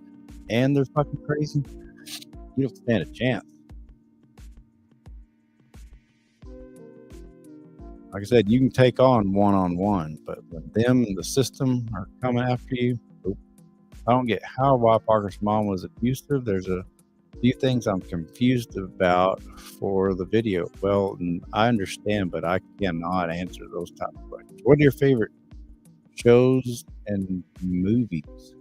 and they're fucking crazy, you don't stand a chance. Like I said, you can take on one-on-one, but when them and the system are coming after you, I don't get how Bob Parker's mom was abusive. There's a few things I'm confused about for the video. Well, I understand, but I cannot answer those type of questions. What are your favorite shows and movies?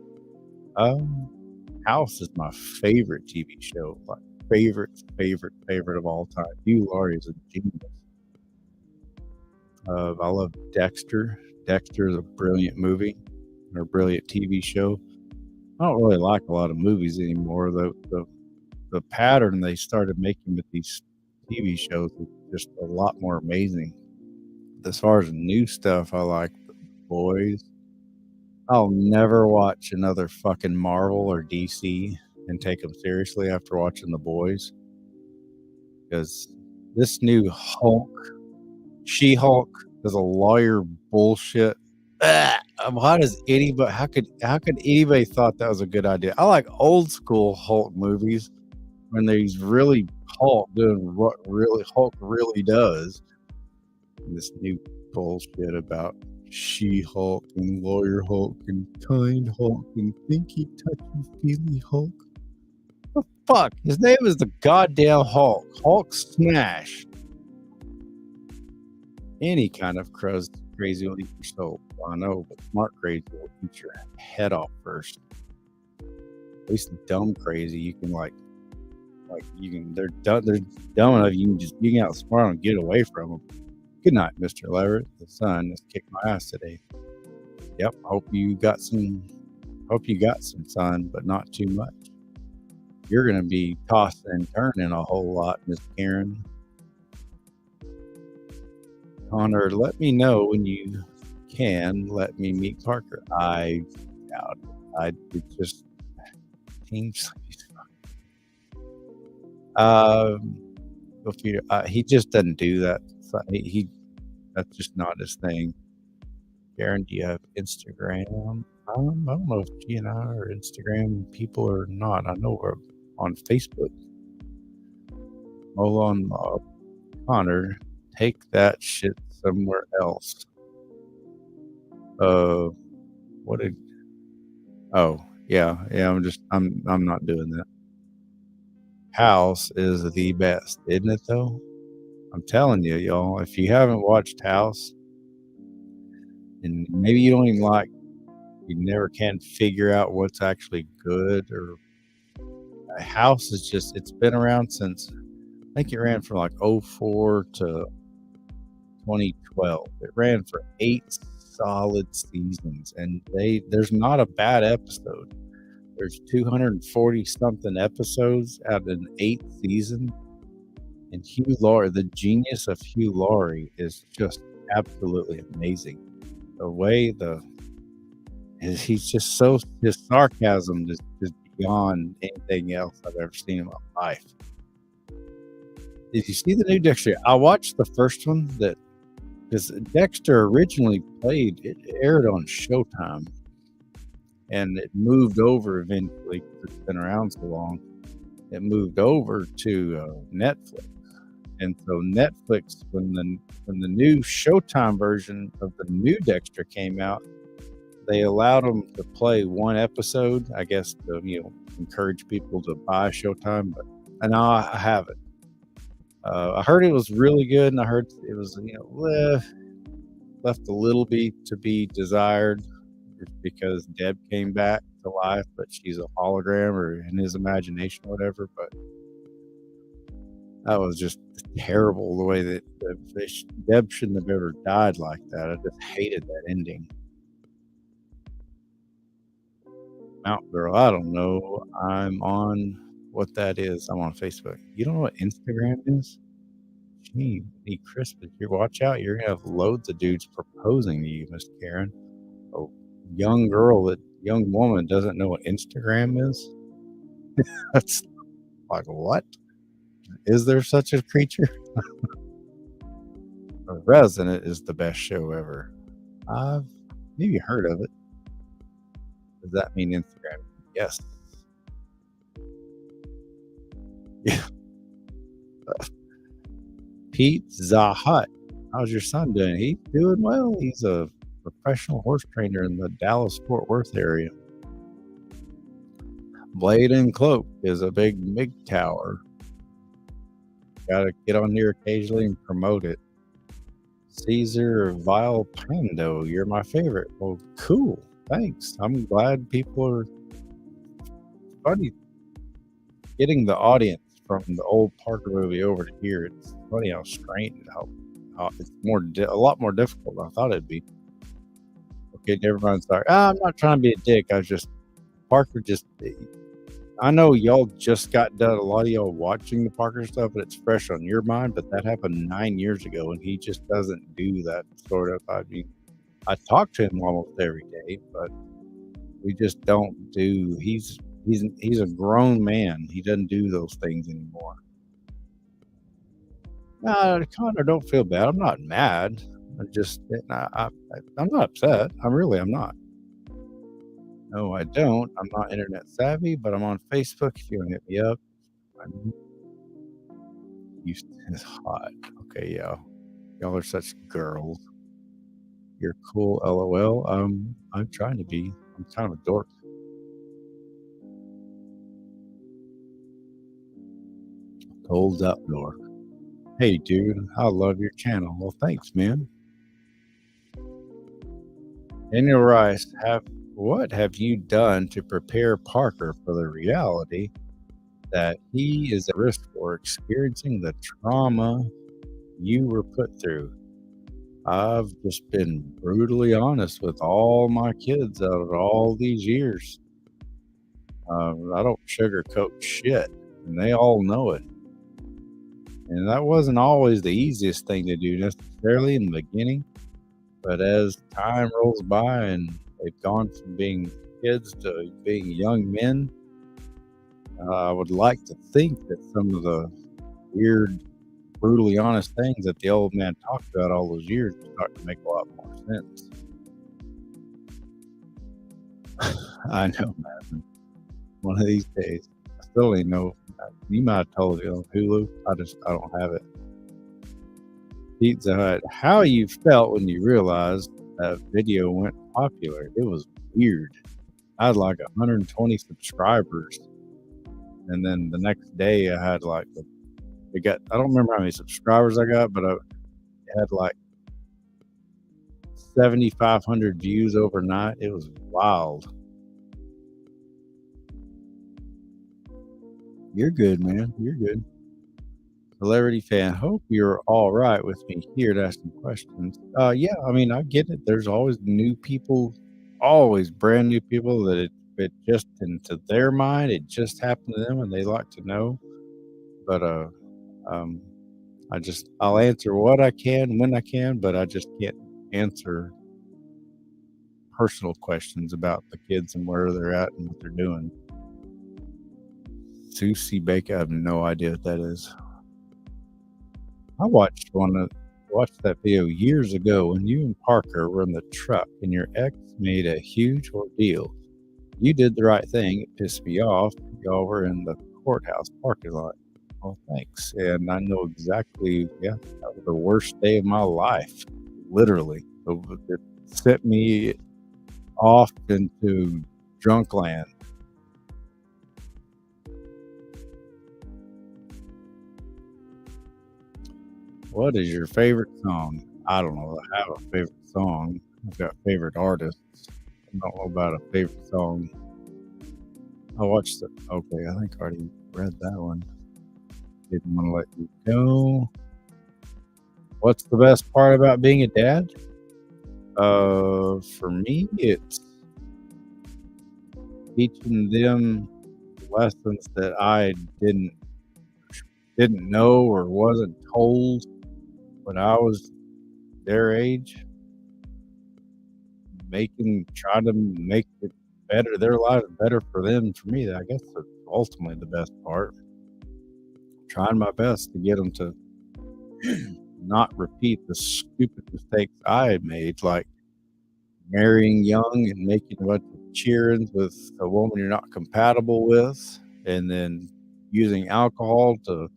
House is my favorite TV show. Like favorite of all time. Hugh Laurie is a genius. I love Dexter. Dexter is a brilliant movie or a brilliant TV show. I don't really like a lot of movies anymore. The pattern they started making with these TV shows is just a lot more amazing. As far as new stuff, I like The Boys. I'll never watch another fucking Marvel or DC and take them seriously after watching The Boys, because this new She-Hulk is a lawyer bullshit. Why does anybody? How could anybody thought that was a good idea? I like old school Hulk movies when he's really Hulk doing what really Hulk really does. And this new bullshit about She-Hulk and Lawyer Hulk and Kind Hulk and Thinky Touchy Feely Hulk. The fuck? His name is the goddamn Hulk. Hulk smash. Any kind of crazy will eat your soul. I know, but smart crazy will eat your head off first. At least dumb crazy, you can they're dumb enough you can outsmart them and get away from them. Good night, Mr. Leverett. The sun has kicked my ass today. Yep, hope you got some sun, but not too much. You're gonna be tossing and turning a whole lot, Miss Karen. Connor, let me know when you can let me meet Parker. I doubt it. It just seems he just doesn't do that. He that's just not his thing. Karen, do you have Instagram? I don't know if G and I are Instagram people or not. I know we're on Facebook. Hold on, Connor, take that shit somewhere else. What did? Oh, yeah. I'm not doing that. House is the best, isn't it though? I'm telling you, y'all, if you haven't watched House, and maybe you don't even you never can figure out what's actually good, or House is just, it's been around since, I think it ran from like 04 to 2012. It ran for 8 solid seasons, and there's not a bad episode. There's 240 something episodes out of an 8th season. And Hugh Laurie, the genius of Hugh Laurie is just absolutely amazing. The way he's just so, his sarcasm is just beyond anything else I've ever seen in my life. Did you see the new Dexter? I watched the first one, because Dexter originally it aired on Showtime, and it moved over eventually, because it's been around so long. It moved over to Netflix. And so Netflix, when the new Showtime version of the new Dexter came out, they allowed them to play one episode, I guess, to encourage people to buy Showtime. But now I haven't. I heard it was really good, and I heard it was left a little bit to be desired, because Deb came back to life, but she's a hologram or in his imagination or whatever. But that was just terrible, the way that Deb shouldn't have ever died like that. I just hated that ending. Mount Girl, I don't know. I'm on what that is. I'm on Facebook. You don't know what Instagram is? Gee, be Christmas. You watch out. You're gonna have loads of dudes proposing to you, Miss Karen. A young woman doesn't know what Instagram is. That's like, what? Is there such a creature? The Resident is the best show ever. I've maybe heard of it. Does that mean Instagram? Yes. Yeah. Pizza Hut. How's your son doing? He's doing well. He's a professional horse trainer in the Dallas-Fort Worth area. Blade and Cloak is a big MIG tower. Gotta get on here occasionally and promote it. Caesar Vile Pando, you're my favorite. Well, cool. Thanks. I'm glad people are funny. Getting the audience from the old Parker movie over to here, it's funny how strange, how it's a lot more difficult than I thought it'd be. Okay, never mind. Sorry. I'm not trying to be a dick. Parker just, I know y'all just got done, a lot of y'all watching the Parker stuff, and it's fresh on your mind, but that happened 9 years ago, and he just doesn't do that sort of. I mean, I talk to him almost every day, but we just don't do. He's a grown man. He doesn't do those things anymore. I kind of don't feel bad. I'm not mad. I'm not upset. I'm not. No, I don't. I'm not internet savvy, but I'm on Facebook if you want to hit me up. Houston is hot. Okay, yeah. Y'all are such girls. You're cool, LOL. I'm trying to be. I'm kind of a dork. Cold up north. Hey, dude, I love your channel. Well, thanks, man. Daniel Rice, what have you done to prepare Parker for the reality that he is at risk for experiencing the trauma you were put through? I've just been brutally honest with all my kids out of all these years. I don't sugarcoat shit, and they all know it. And that wasn't always the easiest thing to do necessarily in the beginning, but as time rolls by and they've gone from being kids to being young men, I would like to think that some of the weird, brutally honest things that the old man talked about all those years are starting to make a lot more sense. I know, man. One of these days. I still ain't know. You might have told me on Hulu. I don't have it. Pizza Hut. How you felt when you realized that video went popular? It was weird. I had like 120 subscribers, and then the next day I had like I don't remember how many subscribers I got, but I had like 7,500 views overnight. It was wild. You're good, man. You're good. Celebrity fan. Hope you're all right with me here to ask some questions. Yeah, I mean, I get it. There's always new people, always brand new people that it just into their mind, it just happened to them and they like to know. But I'll answer what I can when I can, but I just can't answer personal questions about the kids and where they're at and what they're doing. Susie Baker, I have no idea what that is. I watched that video years ago when you and Parker were in the truck and your ex made a huge ordeal. You did the right thing. It pissed me off. Y'all were in the courthouse parking lot. Well, thanks. And I know exactly, that was the worst day of my life. Literally. It sent me off into drunk land. What is your favorite song? I don't know. I have a favorite song. I've got favorite artists. I don't know about a favorite song. I watched it. Okay, I think I already read that one. Didn't want to let you go. What's the best part about being a dad? For me, it's teaching them lessons that I didn't know or wasn't told when I was their age, trying to make it better, their life better for them, for me, I guess that's ultimately the best part. Trying my best to get them to not repeat the stupid mistakes I had made, like marrying young and making a bunch of cheerings with a woman you're not compatible with, and then using alcohol to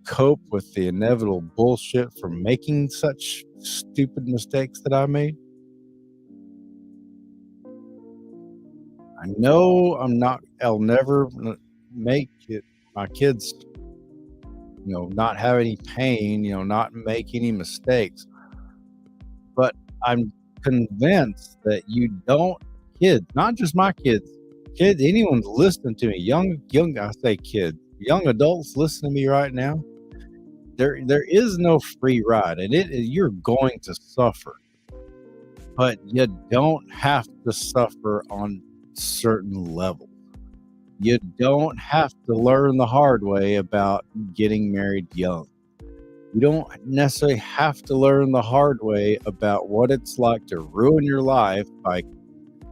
cope with the inevitable bullshit from making such stupid mistakes that I made. I know I'll never make it, my kids, not have any pain, not make any mistakes. But I'm convinced that you don't, kids, not just my kids, anyone's listening to me, I say kids, young adults listening to me right now, there is no free ride, and you're going to suffer, but you don't have to suffer on certain levels. You don't have to learn the hard way about getting married young. You don't necessarily have to learn the hard way about what it's like to ruin your life by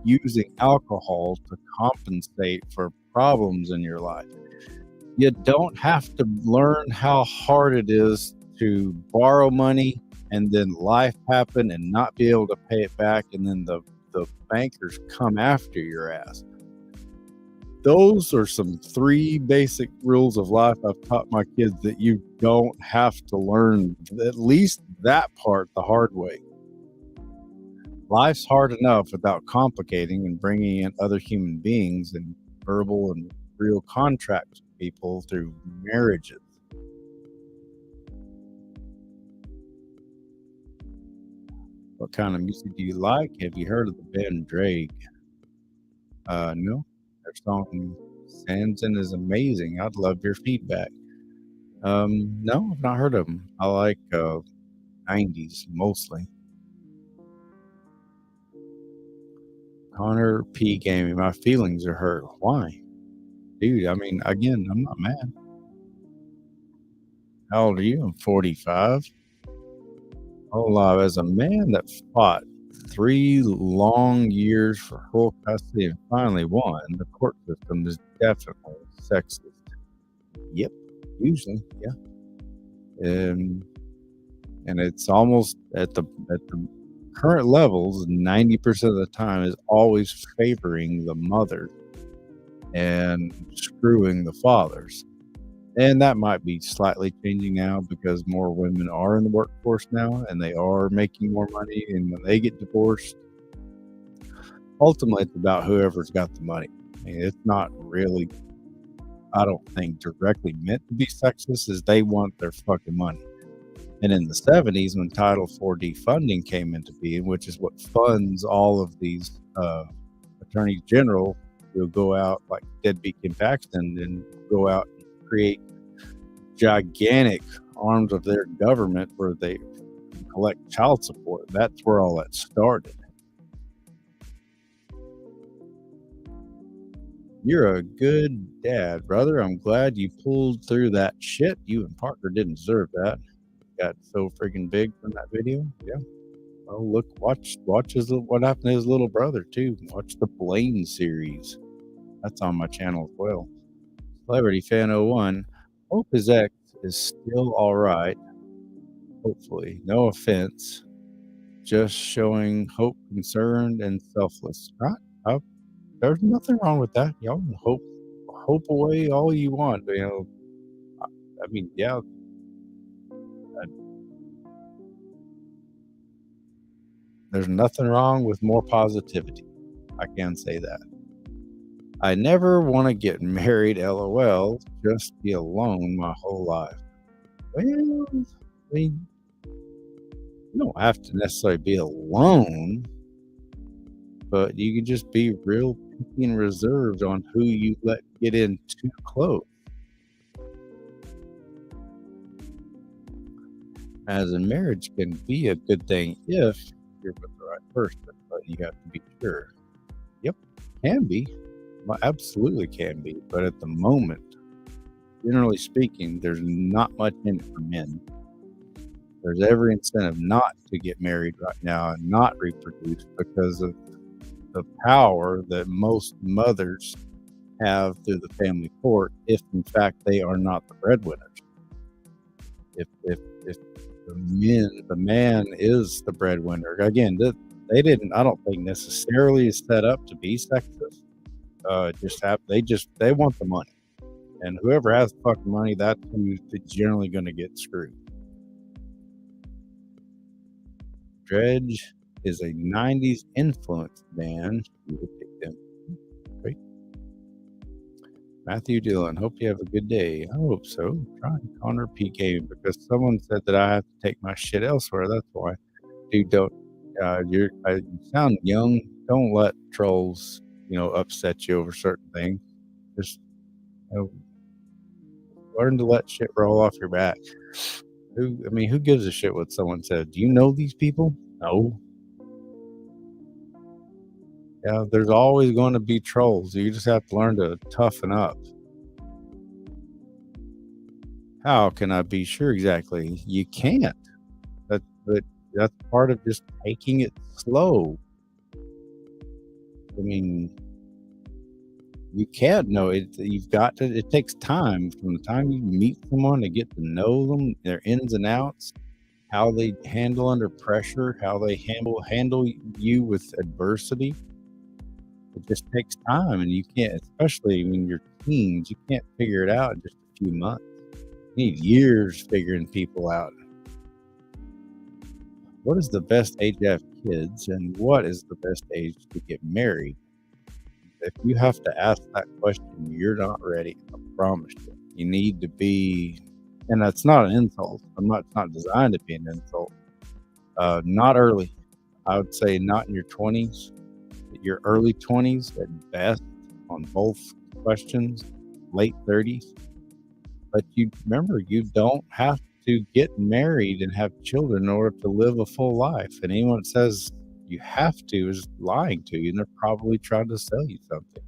using alcohol to compensate for problems in your life. You don't have to learn how hard it is to borrow money and then life happen and not be able to pay it back, and then the bankers come after your ass. Those are some 3 basic rules of life I've taught my kids that you don't have to learn at least that part the hard way. Life's hard enough without complicating and bringing in other human beings and verbal and real contracts with people through marriages. What kind of music do you like? Have you heard of the band Drake? No. Their song Sanson is amazing. I'd love your feedback. No, I've not heard of them. I like 90s mostly. Connor P. Gaming, my feelings are hurt. Why? Dude, I mean, again, I'm not mad. How old are you? I'm 45. Whole life as a man that fought 3 long years for full custody and finally won, the court system is definitely sexist. Yep, usually, yeah. And it's almost at the current levels, 90% of the time is always favoring the mother and screwing the fathers. And that might be slightly changing now because more women are in the workforce now and they are making more money. And when they get divorced, ultimately it's about whoever's got the money. I mean, it's not really, I don't think, directly meant to be sexist, as they want their fucking money. And in the 70s, when Title IV defunding came into being, which is what funds all of these attorneys general who go out like deadbeat Kim Paxton and go out and create gigantic arms of their government where they collect child support. That's where all that started. You're a good dad, brother. I'm glad you pulled through that shit. You and Parker didn't deserve that. Got so freaking big from that video. Yeah. Oh, look, watch what happened to his little brother too. Watch the Blaine series. That's on my channel as well. Celebrity Fan 01. Hope his ex is still all right. Hopefully. No offense. Just showing hope, concerned, and selfless. Right? There's nothing wrong with that. Y'all can hope away all you want. I mean, yeah. There's nothing wrong with more positivity. I can say that. I never want to get married, LOL. Just be alone my whole life. Well, I mean, you don't have to necessarily be alone, but you can just be real picky and reserved on who you let get in too close. As a marriage can be a good thing if you're with the right person, but you have to be sure. Yep, can be. Well, absolutely can be. But at the moment, generally speaking, there's not much in it for men. There's every incentive not to get married right now and not reproduce because of the power that most mothers have through the family court if in fact they are not the breadwinners. If the man is the breadwinner, again, they didn't, I don't think necessarily is set up to be sexist. They want the money, and whoever has the fucking money, that's who's generally going to get screwed. Dredge is a 90s influence band. Matthew Dillon, hope you have a good day. I hope so. Trying Connor P. Gaming because someone said that I have to take my shit elsewhere. That's why. Dude, don't. You sound young. Don't let trolls, upset you over certain things. Just learn to let shit roll off your back. Who gives a shit what someone says? Do you know these people? No. Yeah, there's always going to be trolls. You just have to learn to toughen up. How can I be sure exactly? You can't. That's part of just taking it slow. You can't know it. You've got to. It takes time from the time you meet someone to get to know them, their ins and outs, how they handle under pressure, how they handle you with adversity. It just takes time, and you can't, especially when you're teens, you can't figure it out in just a few months. You need years figuring people out. What is the best age to have kids, and what is the best age to get married? If you have to ask that question, you're not ready. I promise you. You need to be, and that's not an insult. It's not designed to be an insult. Not early. I would say not in your 20s. Your early 20s at best on both questions, late 30s. But you remember, you don't have to get married and have children in order to live a full life. And anyone that says you have to is lying to you, and they're probably trying to sell you something.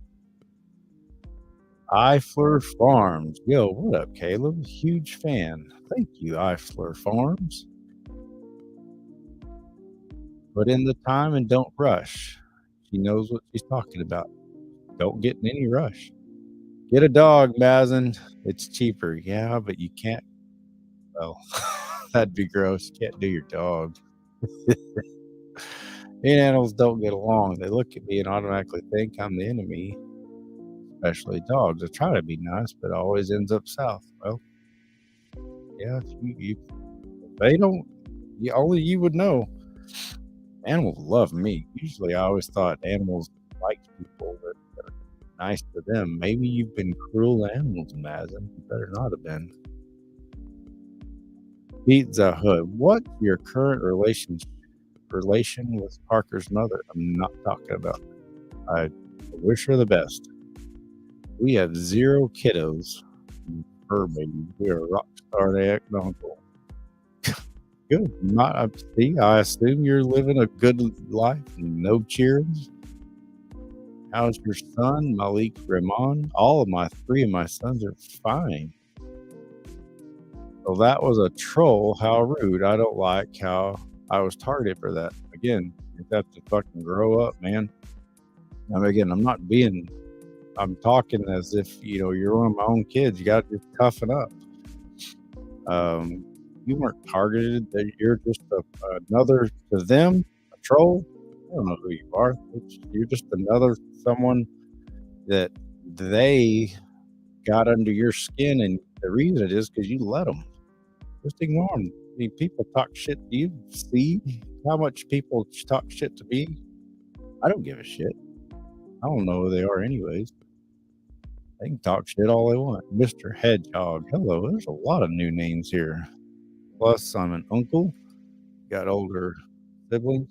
Eifler Farms. Yo, what up, Caleb? Huge fan. Thank you, Eifler Farms. Put in the time and don't rush. She knows what she's talking about. Don't get in any rush. Get a dog, Mazen. It's cheaper. Yeah, but you can't. Well, that'd be gross. You can't do your dog. Animals don't get along. They look at me and automatically think I'm the enemy, especially dogs. I try to be nice, but it always ends up south. Well, yeah, they don't. Only you would know. Animals love me. Usually, I always thought animals like people that are nice to them. Maybe you've been cruel to animals, Mazen. You better not have been. Pizza Hood. What's your current relation with Parker's mother? I'm not talking about. I wish her the best. We have 0 kiddos. Her baby. We are a rock star uncle. Good. I assume you're living a good life and no cheers. How's your son, Malik Rahman? All of 3 of my sons are fine. Well, that was a troll. How rude. I don't like how I was targeted for that. Again, you have to fucking grow up, man. I'm talking as if, you're one of my own kids. You got to just toughen up. You weren't targeted. You're just another to them, a troll. I don't know who you are. You're just another someone that they got under your skin, and the reason it is because you let them. Just ignore them. People talk shit. Do you see how much people talk shit to me? I don't give a shit. I don't know who they are anyways. They can talk shit all they want. Mr. Hedgehog. Hello. There's a lot of new names here. Plus, I'm an uncle. Got older siblings.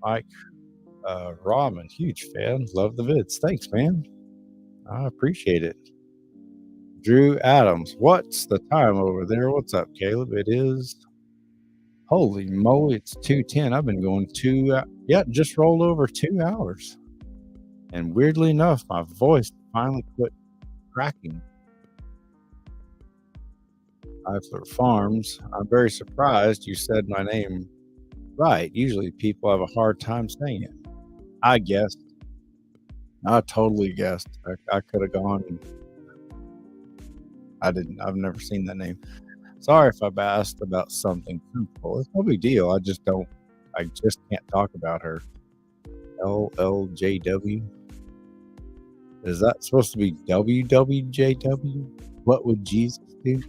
Mike Ramen. Huge fan. Love the vids. Thanks, man. I appreciate it. Drew Adams. What's the time over there? What's up, Caleb? It is. Holy moly, it's 2:10. I've been going just rolled over 2 hours. And weirdly enough, my voice finally quit cracking. Eifler Farms. I'm very surprised you said my name right. Usually people have a hard time saying it. I guessed. I totally guessed. I could have gone. I didn't. I've never seen that name. Sorry if I've asked about something simple. It's no big deal. I just don't. I just can't talk about her. LLJW. Is that supposed to be WWJW? What would Jesus do?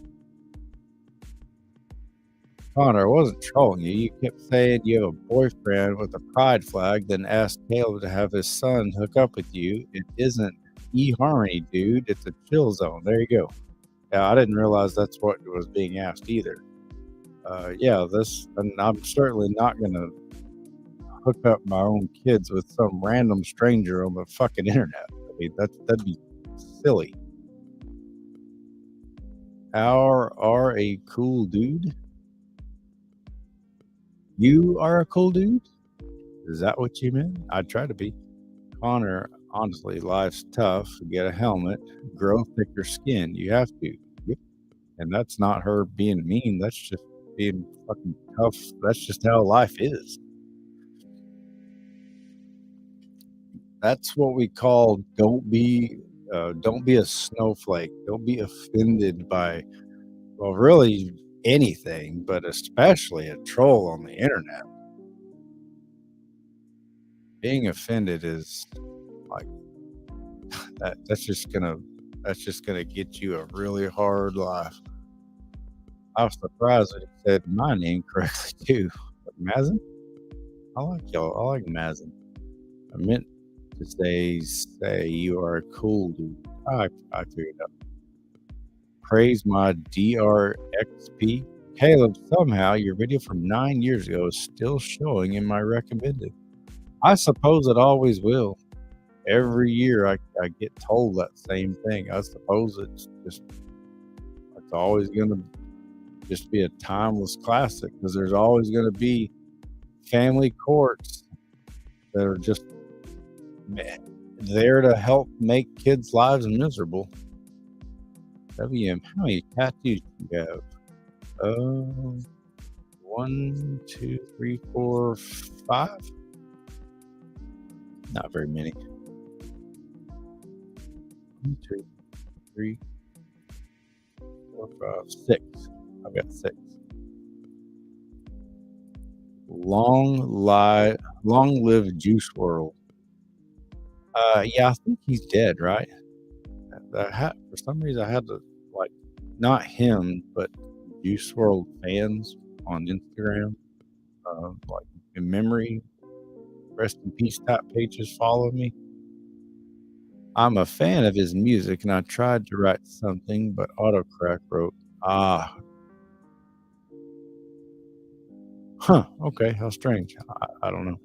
Connor, I wasn't trolling you. You kept saying you have a boyfriend with a pride flag, then asked Caleb to have his son hook up with you. It isn't eHarmony, dude. It's a chill zone. There you go. Yeah, I didn't realize that's what was being asked either. And I'm certainly not going to hook up my own kids with some random stranger on the fucking internet. I mean, that'd be silly. Are a cool dude? You are a cool dude? Is that what you meant? I'd try to be. Connor, honestly, life's tough. Get a helmet, grow thicker skin. You have to. Yep. And that's not her being mean. That's just being fucking tough. That's just how life is. That's what we call don't be a snowflake. Don't be offended by, well, really anything, but especially a troll on the internet. Being offended is like that's just gonna get you a really hard life. I was surprised that he said my name correctly too. But Mazin? I like y'all. I like Mazin. I meant to say you are a cool dude. I figured it out. Praise my DRXP. Caleb, somehow your video from 9 years ago is still showing in my recommended. I suppose it always will. Every year I get told that same thing. I suppose it's always going to just be a timeless classic because there's always going to be family courts that are just there to help make kids' lives miserable. WM, how many tattoos do you have? 1, 2, 3, 4, 5? Not very many. 1, 2, 3, 4, 5, 6. I've got 6. Long live Juice WRLD. Yeah, I think he's dead, right? For some reason, I had to not him, but Juice WRLD fans on Instagram, in memory, rest in peace type pages follow me. I'm a fan of his music, and I tried to write something, but autocorrect wrote, okay, how strange. I don't know.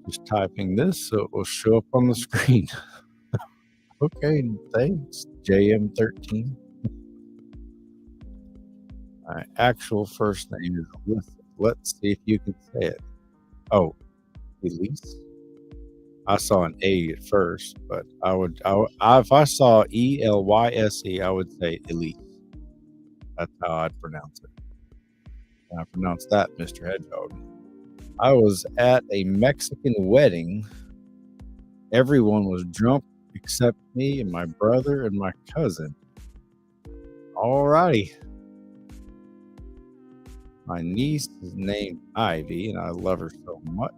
Just typing this so it will show up on the screen. Okay, thanks, JM13. My actual first name is Alyssa. Let's see if you can say it. Oh, Elise. I saw an A at first, but if I saw ELYSE, I would say Elise. That's how I'd pronounce it. And I pronounce that, Mr. Hedgehog. I was at a Mexican wedding. Everyone was drunk except me and my brother and my cousin. Alrighty. My niece is named Ivy, and I love her so much.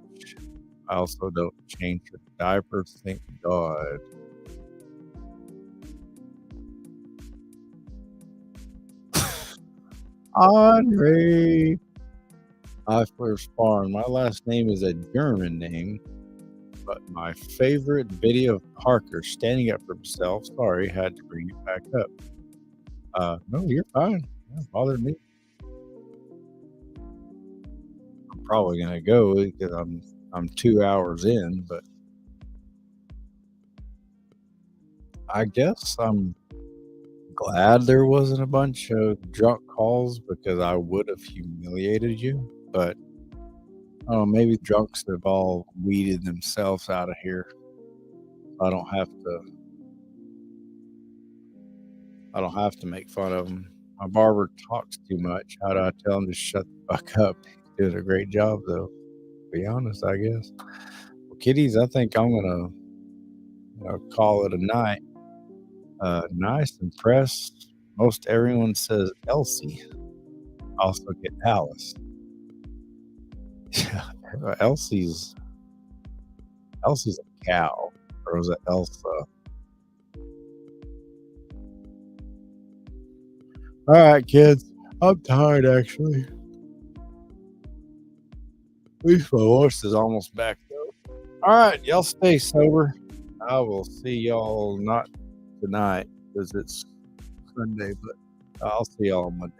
I also don't change her diapers, thank God. Andre Eifler's Farm. My last name is a German name, but my favorite video of Parker standing up for himself. Sorry, had to bring it back up. No, you're fine. It bothered me. I'm probably gonna go because I'm 2 hours in, but I guess I'm glad there wasn't a bunch of drunk calls because I would have humiliated you. But maybe drunks have all weeded themselves out of here. I don't have to. I don't have to make fun of him. My barber talks too much. How do I tell him to shut the fuck up? He's doing a great job, though. To be honest, I guess. Well, kiddies, I think I'm gonna call it a night. Nice and pressed. Most everyone says Elsie. Also get Alice. Elsie's a cow, or was it Elsa? All right, kids. I'm tired, actually. At least my voice is almost back, though. All right, y'all stay sober. I will see y'all not tonight because it's Sunday, but I'll see y'all on Monday.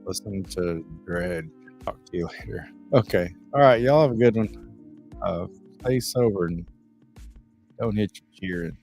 Listen to Dread. Talk to you later. Okay. All right, y'all have a good one. Stay sober and don't hit your cheering.